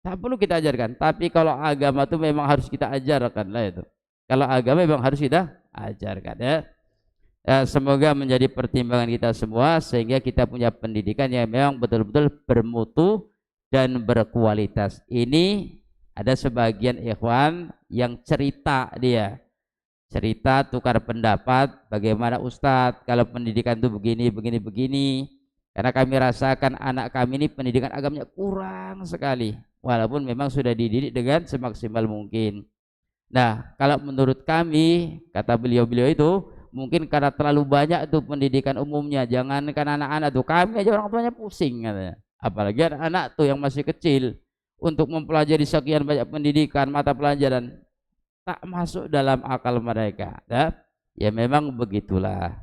Tak perlu kita ajarkan. Tapi kalau agama itu memang harus kita ajarkan lah itu. Kalau agama memang harus kita ajarkan ya. Semoga menjadi pertimbangan kita semua sehingga kita punya pendidikan yang memang betul-betul bermutu dan berkualitas. Ini ada sebagian ikhwan yang cerita dia. Cerita tukar pendapat bagaimana Ustadz kalau pendidikan itu begini. Karena kami rasakan anak kami ini pendidikan agamanya kurang sekali. Walaupun memang sudah dididik dengan semaksimal mungkin. Nah, kalau menurut kami, kata beliau-beliau itu, mungkin karena terlalu banyak itu pendidikan umumnya. Jangankan anak-anak tuh, kami aja orang tuanya pusing katanya. Apalagi anak-anak tuh yang masih kecil. Untuk mempelajari sekian banyak pendidikan, mata pelajaran, tak masuk dalam akal mereka. Ya memang begitulah.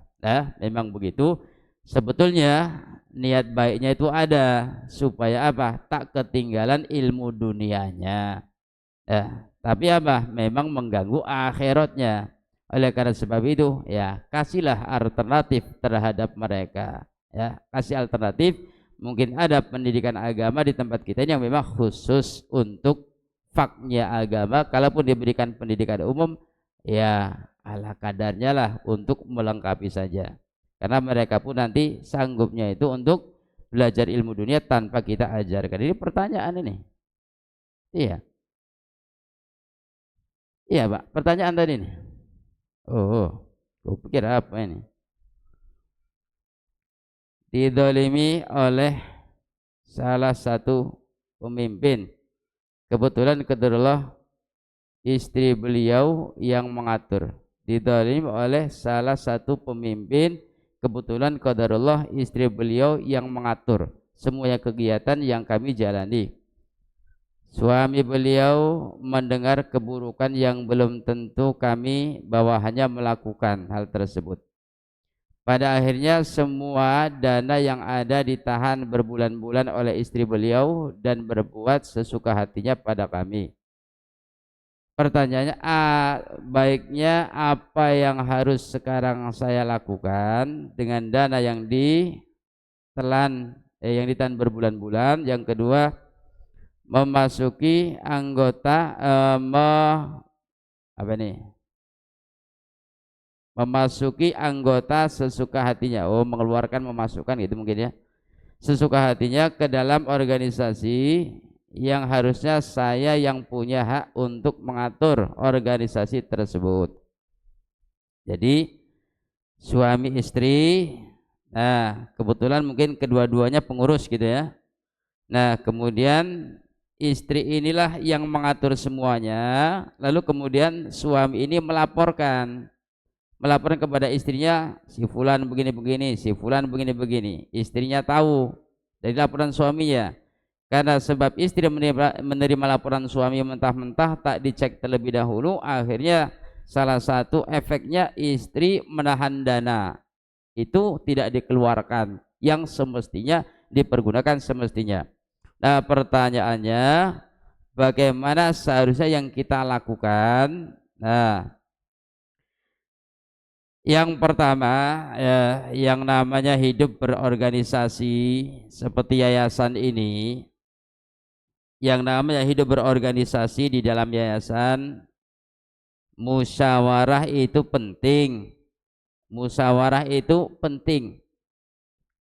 Memang begitu. Sebetulnya niat baiknya itu ada supaya apa? Tak ketinggalan ilmu dunianya. Tapi apa? Memang mengganggu akhiratnya. Oleh karena sebab itu, ya kasihlah alternatif terhadap mereka. Ya, kasih alternatif. Mungkin ada pendidikan agama di tempat kita yang memang khusus untuk faknya agama. Kalaupun diberikan pendidikan umum, ya ala kadarnya lah untuk melengkapi saja. Karena mereka pun nanti sanggupnya itu untuk belajar ilmu dunia tanpa kita ajarkan. Ini pertanyaan ini. Iya. Iya, Pak. Pertanyaan tadi ini. Oh, gue pikir apa ini? Didolimi oleh salah satu pemimpin. Kebetulan qadarullah istri beliau yang mengatur. Didolimi oleh salah satu pemimpin. Kebetulan qadarullah istri beliau yang mengatur semua kegiatan yang kami jalani. Suami beliau mendengar keburukan yang belum tentu kami bawahannya melakukan hal tersebut. Pada akhirnya semua dana yang ada ditahan berbulan-bulan oleh istri beliau dan berbuat sesuka hatinya pada kami. Pertanyaannya, baiknya apa yang harus sekarang saya lakukan dengan dana yang ditelan berbulan-bulan? Yang kedua, memasuki anggota memasuki anggota sesuka hatinya. Mengeluarkan, memasukkan gitu mungkin ya. Sesuka hatinya ke dalam organisasi yang harusnya saya yang punya hak untuk mengatur organisasi tersebut. Jadi suami istri, nah kebetulan mungkin kedua-duanya pengurus gitu ya. Nah kemudian istri inilah yang mengatur semuanya, lalu kemudian suami ini melaporkan kepada istrinya, si fulan begini-begini, si fulan begini-begini. Istrinya tahu dari laporan suaminya. Karena sebab istri menerima laporan suami mentah-mentah tak dicek terlebih dahulu, akhirnya salah satu efeknya istri menahan dana. Itu tidak dikeluarkan yang semestinya dipergunakan semestinya. Nah, pertanyaannya bagaimana seharusnya yang kita lakukan? Nah, yang pertama ya, yang namanya hidup berorganisasi seperti yayasan ini, yang namanya hidup berorganisasi di dalam yayasan, musyawarah itu penting. Musyawarah itu penting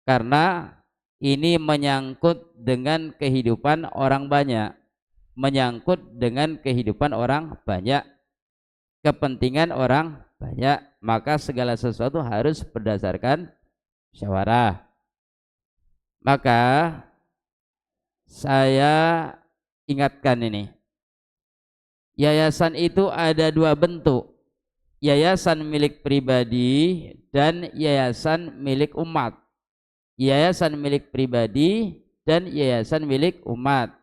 karena ini menyangkut dengan kehidupan orang banyak, menyangkut dengan kehidupan orang banyak, kepentingan orang banyak, maka segala sesuatu harus berdasarkan musyawarah. Maka saya ingatkan ini, yayasan itu ada dua bentuk, yayasan milik pribadi dan yayasan milik umat. Yayasan milik pribadi dan yayasan milik umat.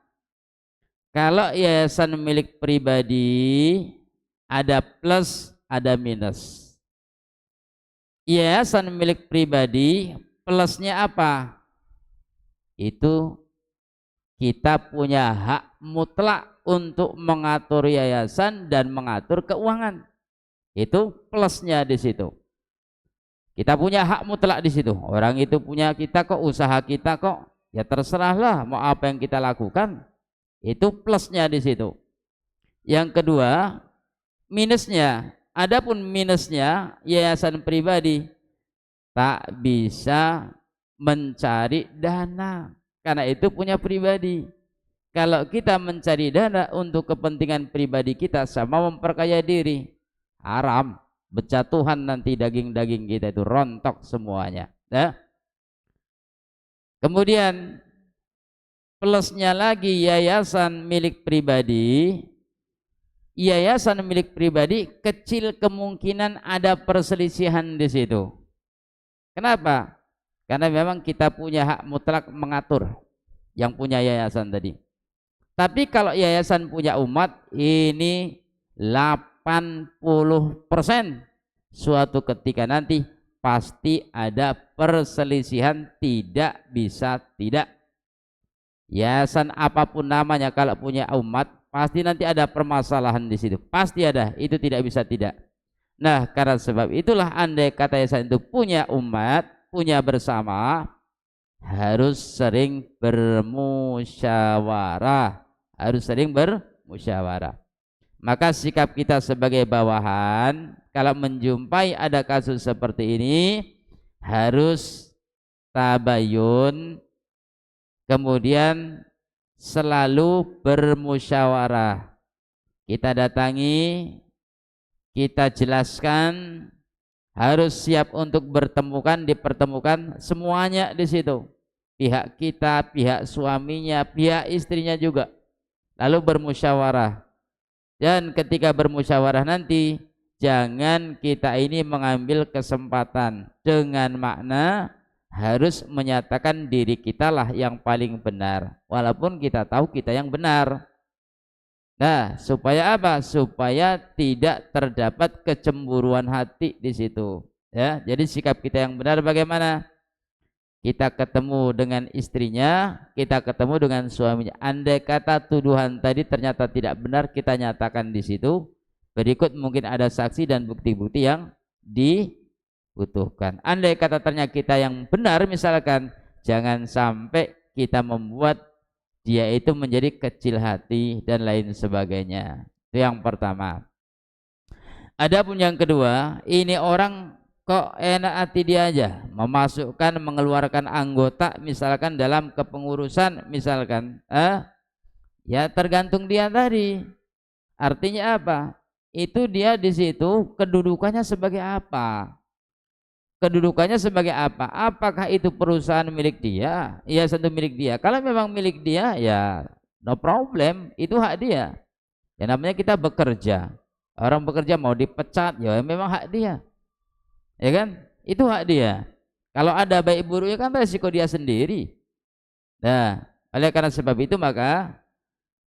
Kalau yayasan milik pribadi ada plus, ada minus. Yayasan milik pribadi plusnya apa? Itu kita punya hak mutlak untuk mengatur yayasan dan mengatur keuangan. Itu plusnya di situ. Kita punya hak mutlak di situ. Orang itu punya kita kok, usaha kita kok. Ya terserahlah mau apa yang kita lakukan. Itu plusnya di situ. Yang kedua, minusnya. Adapun minusnya, yayasan pribadi tak bisa mencari dana karena itu punya pribadi. Kalau kita mencari dana untuk kepentingan pribadi kita sama memperkaya diri, haram. Berjatuhan nanti daging-daging kita itu rontok semuanya. Ya. Kemudian plusnya lagi yayasan milik pribadi. Yayasan milik pribadi kecil kemungkinan ada perselisihan di situ. Kenapa? Karena memang kita punya hak mutlak mengatur yang punya yayasan tadi. Tapi kalau yayasan punya umat ini 80% suatu ketika nanti pasti ada perselisihan, tidak bisa tidak. Yayasan apapun namanya kalau punya umat pasti nanti ada permasalahan di situ, pasti ada, itu tidak bisa tidak. Nah, karena sebab itulah andai kata yayasan itu punya umat, punya bersama, harus sering bermusyawarah, harus sering bermusyawarah. Maka sikap kita sebagai bawahan kalau menjumpai ada kasus seperti ini harus tabayun, kemudian selalu bermusyawarah. Kita datangi, kita jelaskan, harus siap untuk dipertemukan semuanya di situ. Pihak kita, pihak suaminya, pihak istrinya juga. Lalu bermusyawarah. Dan ketika bermusyawarah nanti, jangan kita ini mengambil kesempatan dengan makna harus menyatakan diri kita lah yang paling benar, walaupun kita tahu kita yang benar. Nah, supaya apa? Supaya tidak terdapat kecemburuan hati di situ. Ya, jadi sikap kita yang benar bagaimana? Kita ketemu dengan istrinya, kita ketemu dengan suaminya. Andai kata tuduhan tadi ternyata tidak benar, kita nyatakan di situ. Berikut mungkin ada saksi dan bukti-bukti yang dibutuhkan. Andai kata ternyata kita yang benar, misalkan, jangan sampai kita membuat dia itu menjadi kecil hati dan lain sebagainya. Itu yang pertama. Adapun yang kedua, ini orang kok enak hati dia aja memasukkan mengeluarkan anggota misalkan dalam kepengurusan misalkan, ya tergantung dia tadi. Artinya apa? Itu dia di situ kedudukannya sebagai apa? Kedudukannya sebagai apa? Apakah itu perusahaan milik dia? Ya tentu milik dia. Kalau memang milik dia ya no problem, itu hak dia. Ya namanya kita bekerja. Orang bekerja mau dipecat ya memang hak dia. Ya kan? Itu hak dia. Kalau ada baik buruknya kan resiko dia sendiri. Nah, oleh karena sebab itu maka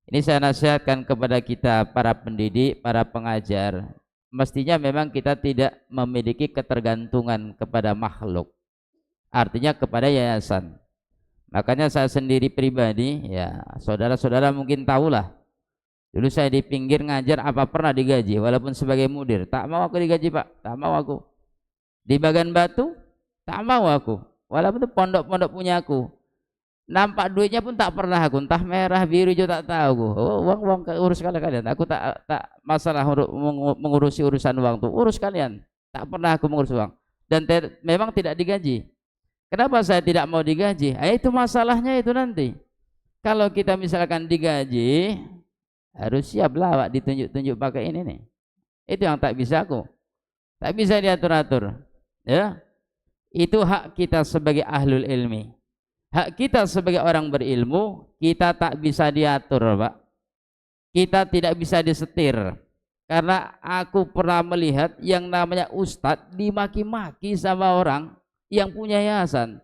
ini saya nasihatkan kepada kita para pendidik, para pengajar, mestinya memang kita tidak memiliki ketergantungan kepada makhluk. Artinya kepada yayasan. Makanya saya sendiri pribadi, ya saudara-saudara mungkin tahulah. Dulu saya di pinggir ngajar, apa pernah digaji? Walaupun sebagai mudir, tak mau aku digaji Pak, tak mau aku. Di Bagan Batu, tak mau aku. Walaupun itu pondok-pondok punya aku. Nampak duitnya pun tak pernah aku, entah merah biru juga tak tahu aku. Oh, uang urus kalian. Aku tak masalah mengurusi urusan uang tuh, urus kalian. Tak pernah aku mengurus uang. Dan memang tidak digaji. Kenapa saya tidak mau digaji? Itu masalahnya itu nanti. Kalau kita misalkan digaji, harus siap lawak ditunjuk-tunjuk pakai ini nih. Itu yang tak bisa aku. Tak bisa diatur-atur. Ya. Itu hak kita sebagai ahlul ilmi. Hak kita sebagai orang berilmu, kita tak bisa diatur, Pak. Kita tidak bisa disetir. Karena aku pernah melihat yang namanya ustadz dimaki-maki sama orang yang punya yayasan.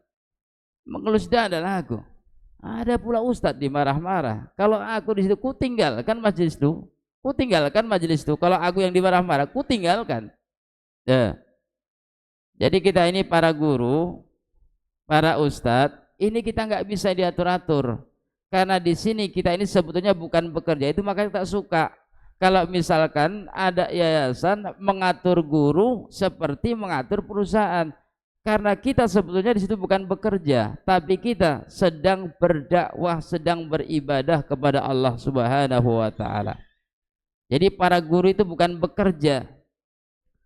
Mengelus dada aku. Ada pula ustadz dimarah-marah. Kalau aku di situ, ku tinggalkan majelis itu. Ku tinggalkan majelis itu. Kalau aku yang dimarah-marah, ku tinggalkan. Ya. Jadi kita ini para guru, para ustadz, ini kita nggak bisa diatur-atur. Karena di sini kita ini sebetulnya bukan bekerja, itu makanya tak suka. Kalau misalkan ada yayasan mengatur guru seperti mengatur perusahaan. Karena kita sebetulnya di situ bukan bekerja, tapi kita sedang berdakwah, sedang beribadah kepada Allah Subhanahu wa taala. Jadi para guru itu bukan bekerja.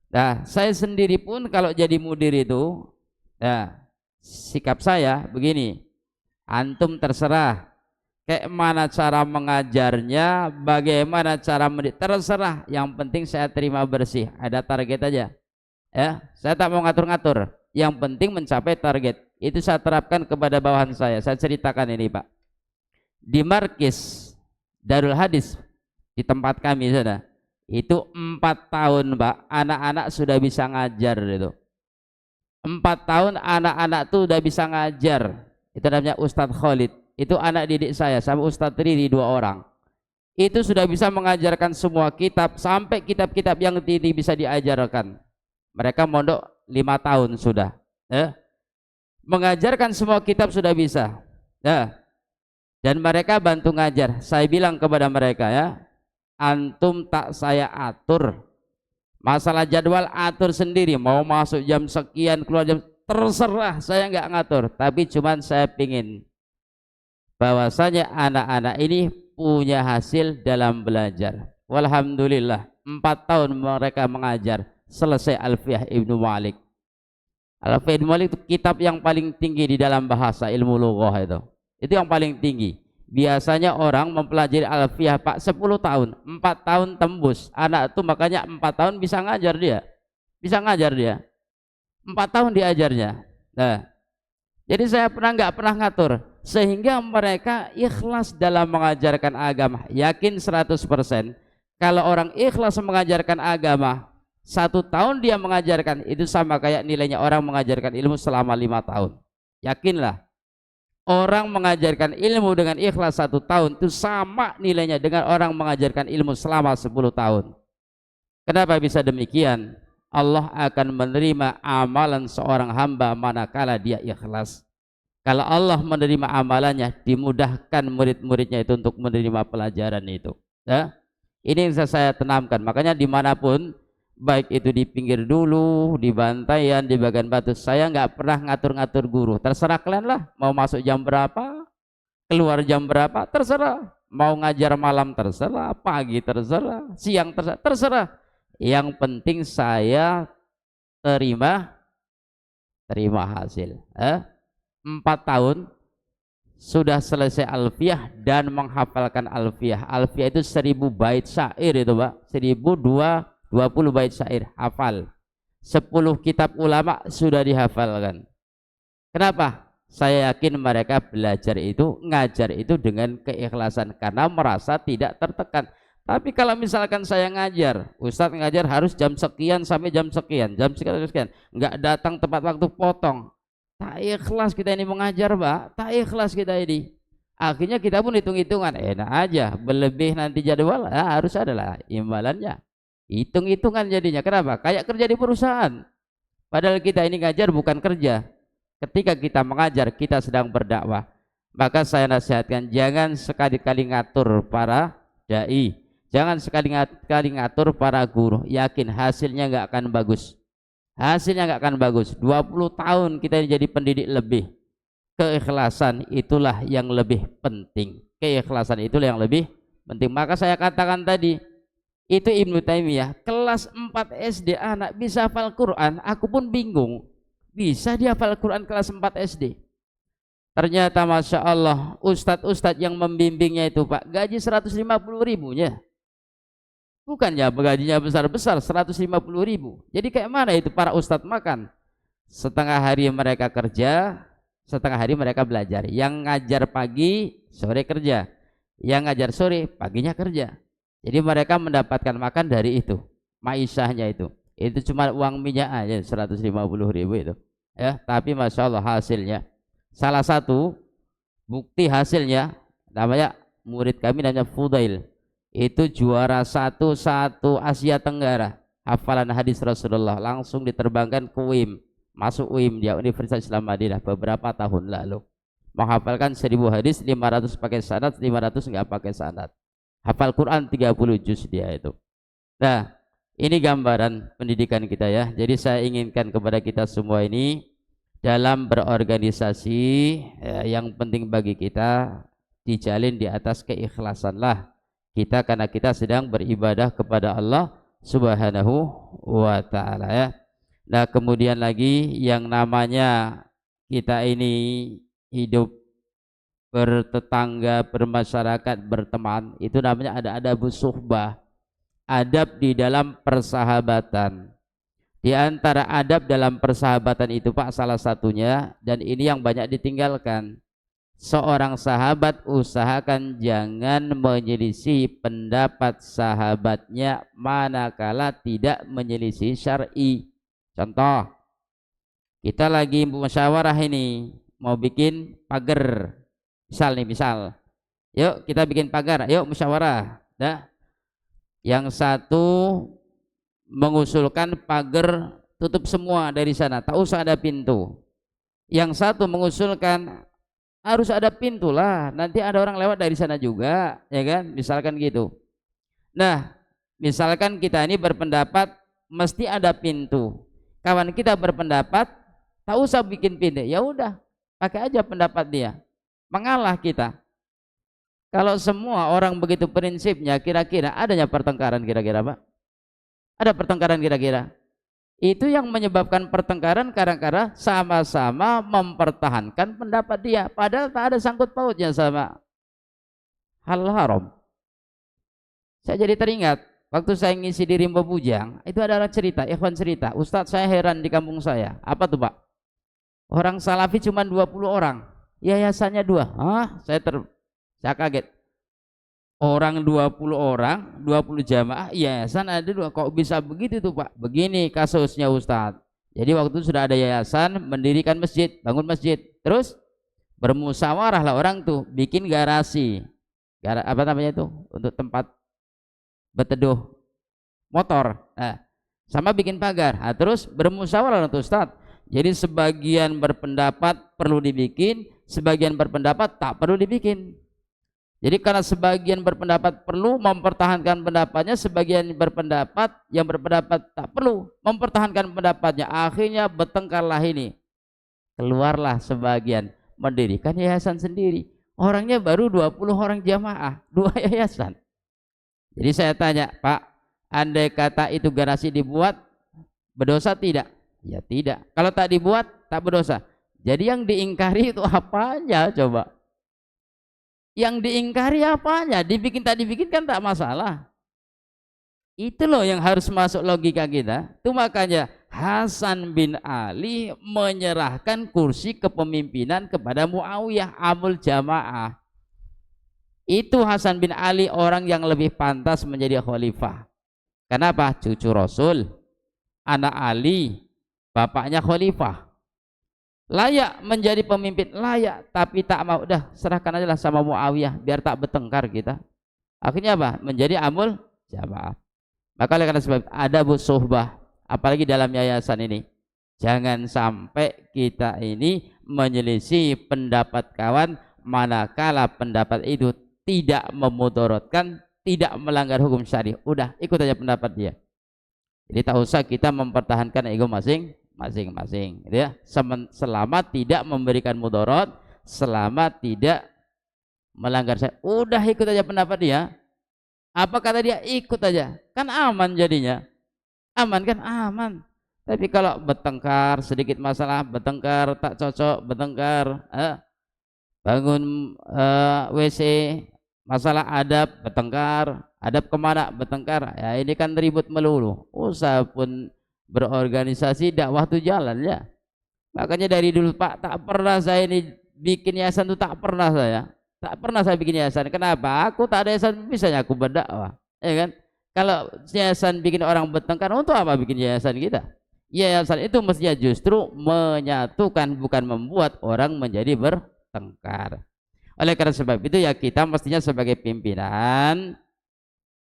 Nah, saya sendiri pun kalau jadi mudir itu, nah, sikap saya begini, antum terserah kayak mana cara mengajarnya, bagaimana cara terserah, yang penting saya terima bersih, ada target aja ya, saya tak mau ngatur-ngatur, yang penting mencapai target. Itu saya terapkan kepada bawahan saya ceritakan ini Pak, di markis Darul Hadis di tempat kami sudah itu 4 tahun Pak, anak-anak sudah bisa ngajar itu. 4 tahun anak-anak tuh udah bisa ngajar. Itu namanya Ustadz Khalid. Itu anak didik saya sama Ustadz Riri 2 orang. Itu sudah bisa mengajarkan semua kitab, sampai kitab-kitab yang tidak bisa diajarkan. Mereka mondok 5 tahun sudah. Mengajarkan semua kitab sudah bisa. Dan mereka bantu ngajar. Saya bilang kepada mereka ya, antum tak saya atur. Masalah jadwal atur sendiri, mau masuk jam sekian keluar jam, terserah, saya nggak ngatur. Tapi cuman saya pingin bahwasanya anak-anak ini punya hasil dalam belajar. Walhamdulillah 4 tahun mereka mengajar, selesai Alfiyah Ibnu Malik. Alfiyah Ibnu Malik itu kitab yang paling tinggi di dalam bahasa ilmu lughah itu. Itu yang paling tinggi. Biasanya orang mempelajari Alfiyah Pak 10 tahun, 4 tahun tembus. Anak itu makanya 4 tahun bisa ngajar dia. Bisa ngajar dia. 4 tahun diajarnya. Nah, jadi saya nggak pernah ngatur, sehingga mereka ikhlas dalam mengajarkan agama. Yakin 100%. Kalau orang ikhlas mengajarkan agama, 1 tahun dia mengajarkan, itu sama kayak nilainya orang mengajarkan ilmu selama 5 tahun. Yakinlah. Orang mengajarkan ilmu dengan ikhlas 1 tahun itu sama nilainya dengan orang mengajarkan ilmu selama 10 tahun. Kenapa bisa demikian? Allah akan menerima amalan seorang hamba manakala dia ikhlas. Kalau Allah menerima amalannya, dimudahkan murid-muridnya itu untuk menerima pelajaran itu. Ya? Ini yang saya tanamkan. Makanya dimanapun, baik itu di pinggir dulu, di bantaian, di Bagan Batu, saya nggak pernah ngatur-ngatur guru. Terserah kalian lah, mau masuk jam berapa, keluar jam berapa, terserah. Mau ngajar malam terserah, pagi terserah, siang terserah, terserah. Yang penting saya terima hasil. 4 tahun sudah selesai Alfiyah dan menghafalkan Alfiyah. Alfiyah itu 1000 bait syair itu Pak, 1020 bait syair hafal. 10 kitab ulama sudah dihafalkan. Kenapa? Saya yakin mereka belajar itu, ngajar itu dengan keikhlasan karena merasa tidak tertekan. Tapi kalau misalkan saya ngajar, Ustadz ngajar harus jam sekian sampai jam sekian, nggak datang tepat waktu, potong. Tak ikhlas kita ini mengajar Pak, tak ikhlas kita ini. Akhirnya kita pun hitung-hitungan, enak aja, berlebih nanti jadwal, harus adalah imbalannya. Hitung-hitungan jadinya. Kenapa? Kayak kerja di perusahaan. Padahal kita ini ngajar bukan kerja. Ketika kita mengajar, kita sedang berdakwah. Maka saya nasihatkan jangan sekali-kali ngatur para dai, jangan sekali-kali ngatur para guru. Yakin hasilnya nggak akan bagus. Hasilnya nggak akan bagus. 20 tahun kita jadi pendidik lebih. Keikhlasan itulah yang lebih penting. Keikhlasan itulah yang lebih penting. Maka saya katakan tadi, itu Ibnu Taimiyah, kelas 4 SD anak bisa hafal Quran, aku pun bingung. Bisa dia hafal Quran kelas 4 SD. Ternyata Masya Allah, ustadz-ustadz yang membimbingnya itu Pak, gaji 150 ribunya. Bukannya gajinya besar-besar, 150 ribu. Jadi kayak mana itu para ustadz makan? Setengah hari mereka kerja, setengah hari mereka belajar. Yang ngajar pagi, sore kerja. Yang ngajar sore, paginya kerja. Jadi mereka mendapatkan makan dari itu, maisahnya itu. Itu cuma uang minyak aja 150 ribu itu. Ya, tapi Masya Allah hasilnya. Salah satu bukti hasilnya, namanya murid kami namanya Fudail, itu juara satu Asia Tenggara hafalan hadis Rasulullah, langsung diterbangkan ke UIM, masuk UIM dia, Universitas Islam Madinah, beberapa tahun lalu, menghafalkan 1000 hadis, 500 pakai sanad, 500 nggak pakai sanad, hafal Quran 30 juz dia itu. Nah, ini gambaran pendidikan kita ya. Jadi saya inginkan kepada kita semua ini, dalam berorganisasi yang penting bagi kita dijalin di atas keikhlasanlah kita, karena kita sedang beribadah kepada Allah Subhanahu wa ta'ala ya. Nah, kemudian lagi yang namanya kita ini hidup bertetangga, bermasyarakat, berteman, itu namanya ada adab suhbah, adab di dalam persahabatan. Di antara adab dalam persahabatan itu Pak, salah satunya, dan ini yang banyak ditinggalkan, seorang sahabat usahakan jangan menyelisih pendapat sahabatnya manakala tidak menyelisih syar'i. Contoh, kita lagi musyawarah ini, mau bikin pagar, misal, yuk kita bikin pagar, yuk musyawarah. Nah, yang satu mengusulkan pagar tutup semua dari sana, tak usah ada pintu. Yang satu mengusulkan harus ada pintu lah, nanti ada orang lewat dari sana juga, ya kan? Misalkan gitu. Nah, misalkan kita ini berpendapat mesti ada pintu. Kawan kita berpendapat tak usah bikin pintu. Ya udah, pakai aja pendapat dia. Mengalah kita. Kalau semua orang begitu prinsipnya, kira-kira adanya pertengkaran kira-kira Pak? Ada pertengkaran kira-kira? Itu yang menyebabkan pertengkaran kadang-kadang sama-sama mempertahankan pendapat dia, padahal tak ada sangkut pautnya sama hal haram. Saya jadi teringat waktu saya ngisi di Rimba Bujang, itu ada orang cerita, ikhwan cerita, Ustadz saya heran di kampung saya. Apa tuh Pak? Orang salafi cuma 20 orang, yayasannya 2. Saya kaget. Orang 20 orang, 20 jamaah, yayasan ada 2. Kok bisa begitu tuh Pak? Begini kasusnya Ustadz. Jadi waktu itu sudah ada yayasan mendirikan masjid, bangun masjid. Terus bermusyawarah lah orang tuh bikin garasi. Apa namanya itu? Untuk tempat berteduh motor. Nah, sama bikin pagar. Nah, terus bermusyawarah tuh Ustadz. Jadi sebagian berpendapat perlu dibikin, sebagian berpendapat tak perlu dibikin. Jadi karena sebagian berpendapat perlu mempertahankan pendapatnya, sebagian berpendapat yang berpendapat tak perlu mempertahankan pendapatnya. Akhirnya bertengkarlah ini. Keluarlah sebagian mendirikan yayasan sendiri. Orangnya baru 20 orang jamaah, 2 yayasan. Jadi saya tanya, Pak, andai kata itu garasi dibuat, berdosa tidak? Ya tidak. Kalau tak dibuat, tak berdosa. Jadi yang diingkari itu apanya coba? Yang diingkari apanya? Dibikin tak dibikin kan tak masalah. Itu loh yang harus masuk logika kita. Itu makanya Hasan bin Ali menyerahkan kursi kepemimpinan kepada Muawiyah amul jamaah. Itu Hasan bin Ali orang yang lebih pantas menjadi khalifah. Kenapa? Cucu Rasul, anak Ali, bapaknya khalifah. Layak menjadi pemimpin, layak, tapi tak mau, dah serahkan aja lah sama Muawiyah biar tak bertengkar kita. Akhirnya apa? Menjadi amul jamaah. Maka oleh karena sebab ada suhbah, apalagi dalam yayasan ini, jangan sampai kita ini menyelisih pendapat kawan manakala pendapat itu tidak memudaratkan, tidak melanggar hukum syar'i, udah ikut aja pendapat dia. Jadi tak usah kita mempertahankan ego masing-masing, gitu ya. Selama tidak memberikan mudarat, selama tidak melanggar syar'i, udah ikut aja pendapat dia. Apa kata dia, ikut aja, kan aman jadinya. Aman kan? Aman. Tapi kalau bertengkar, sedikit masalah, bertengkar, tak cocok, bertengkar, bangun WC, masalah adab, bertengkar, adab kemana, bertengkar, ya ini kan ribut melulu. Usaha pun berorganisasi, dakwah tuh jalan ya. Makanya dari dulu Pak, tak pernah saya ini bikin yayasan tuh, tak pernah saya bikin yayasan. Kenapa? Aku tak ada yayasan, bisanya aku berdakwah, ya kan? Kalau yayasan bikin orang bertengkar, untuk apa bikin yayasan kita? Yayasan itu mestinya justru menyatukan, bukan membuat orang menjadi bertengkar. Oleh karena sebab itu ya kita mestinya sebagai pimpinan,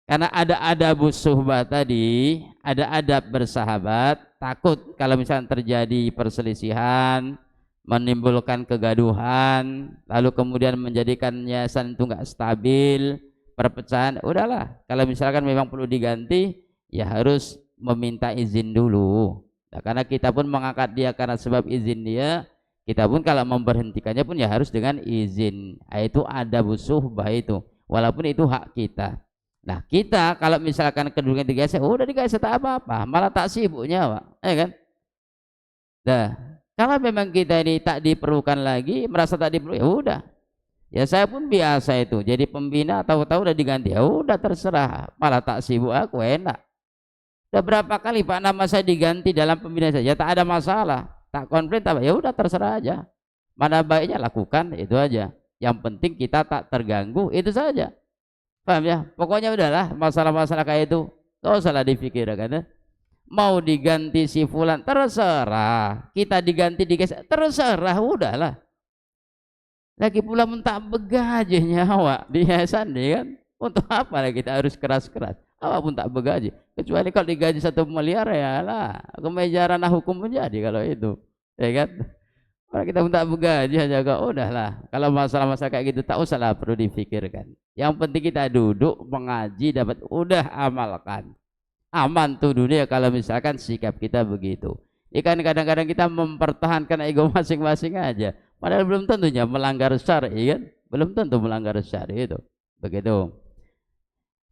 karena ada adabus suhbah tadi, ada adab bersahabat, takut kalau misalnya terjadi perselisihan, menimbulkan kegaduhan, lalu kemudian menjadikan yayasan itu nggak stabil, perpecahan, udahlah. Kalau misalkan memang perlu diganti, ya harus meminta izin dulu. Nah, karena kita pun mengangkat dia karena sebab izin dia, kita pun kalau memberhentikannya pun ya harus dengan izin. Nah, itu adabus suhbah itu, walaupun itu hak kita. Nah, kita kalau misalkan kedudukan digeser, udah digeser tak apa-apa, malah tak sibuknya, Pak, ya kan? Nah, kalau memang kita ini tak diperlukan lagi, merasa tak diperlukan, ya udah. Ya saya pun biasa itu, jadi pembina tahu-tahu udah diganti, ya udah terserah, malah tak sibuk aku, enak. Udah berapa kali Pak nama saya diganti dalam pembina saja, tak ada masalah, tak komplain, tak, ya udah terserah aja. Mana baiknya lakukan, itu aja. Yang penting kita tak terganggu, itu saja. Paham ya? Pokoknya udahlah, masalah-masalah kayak itu gak usahlah dipikirkan ya. Mau diganti si fulan, terserah. Kita diganti digeser, terserah, udahlah. Lagi pula mentak begaji nyawa di yayasan nih kan. Untuk apa lah kita harus keras-keras? Apapun tak begaji. Kecuali kalau digaji 1 miliar, ya lah kemeja ranah hukum menjadi kalau itu, ya kan? Kalau kita minta begaji aja kok, udahlah. Kalau masalah-masalah kayak gitu tak usahlah perlu dipikirkan. Yang penting kita duduk mengaji, dapat, udah amalkan. Aman tuh dunia kalau misalkan sikap kita begitu. Ikan kadang-kadang kita mempertahankan ego masing-masing aja. Padahal belum tentunya melanggar syar'i kan? Belum tentu melanggar syar'i itu. Begitu.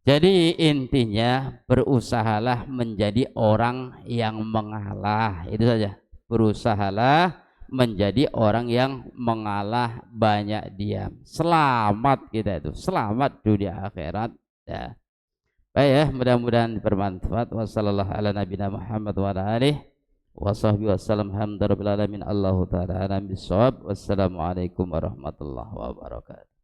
Jadi intinya berusahalah menjadi orang yang mengalah. Itu saja. Berusahalah menjadi orang yang mengalah, banyak diam. Selamat kita itu. Selamat dunia akhirat. Ya. Baik ya, mudah-mudahan bermanfaat. Wassallallahu ala nabiyina Muhammad wa ala alihi wasahbihi wassalam. Alhamdulillahirabbil alamin. Allahu ta'ala alam bisawab. Wassalamualaikum warahmatullahi wabarakatuh.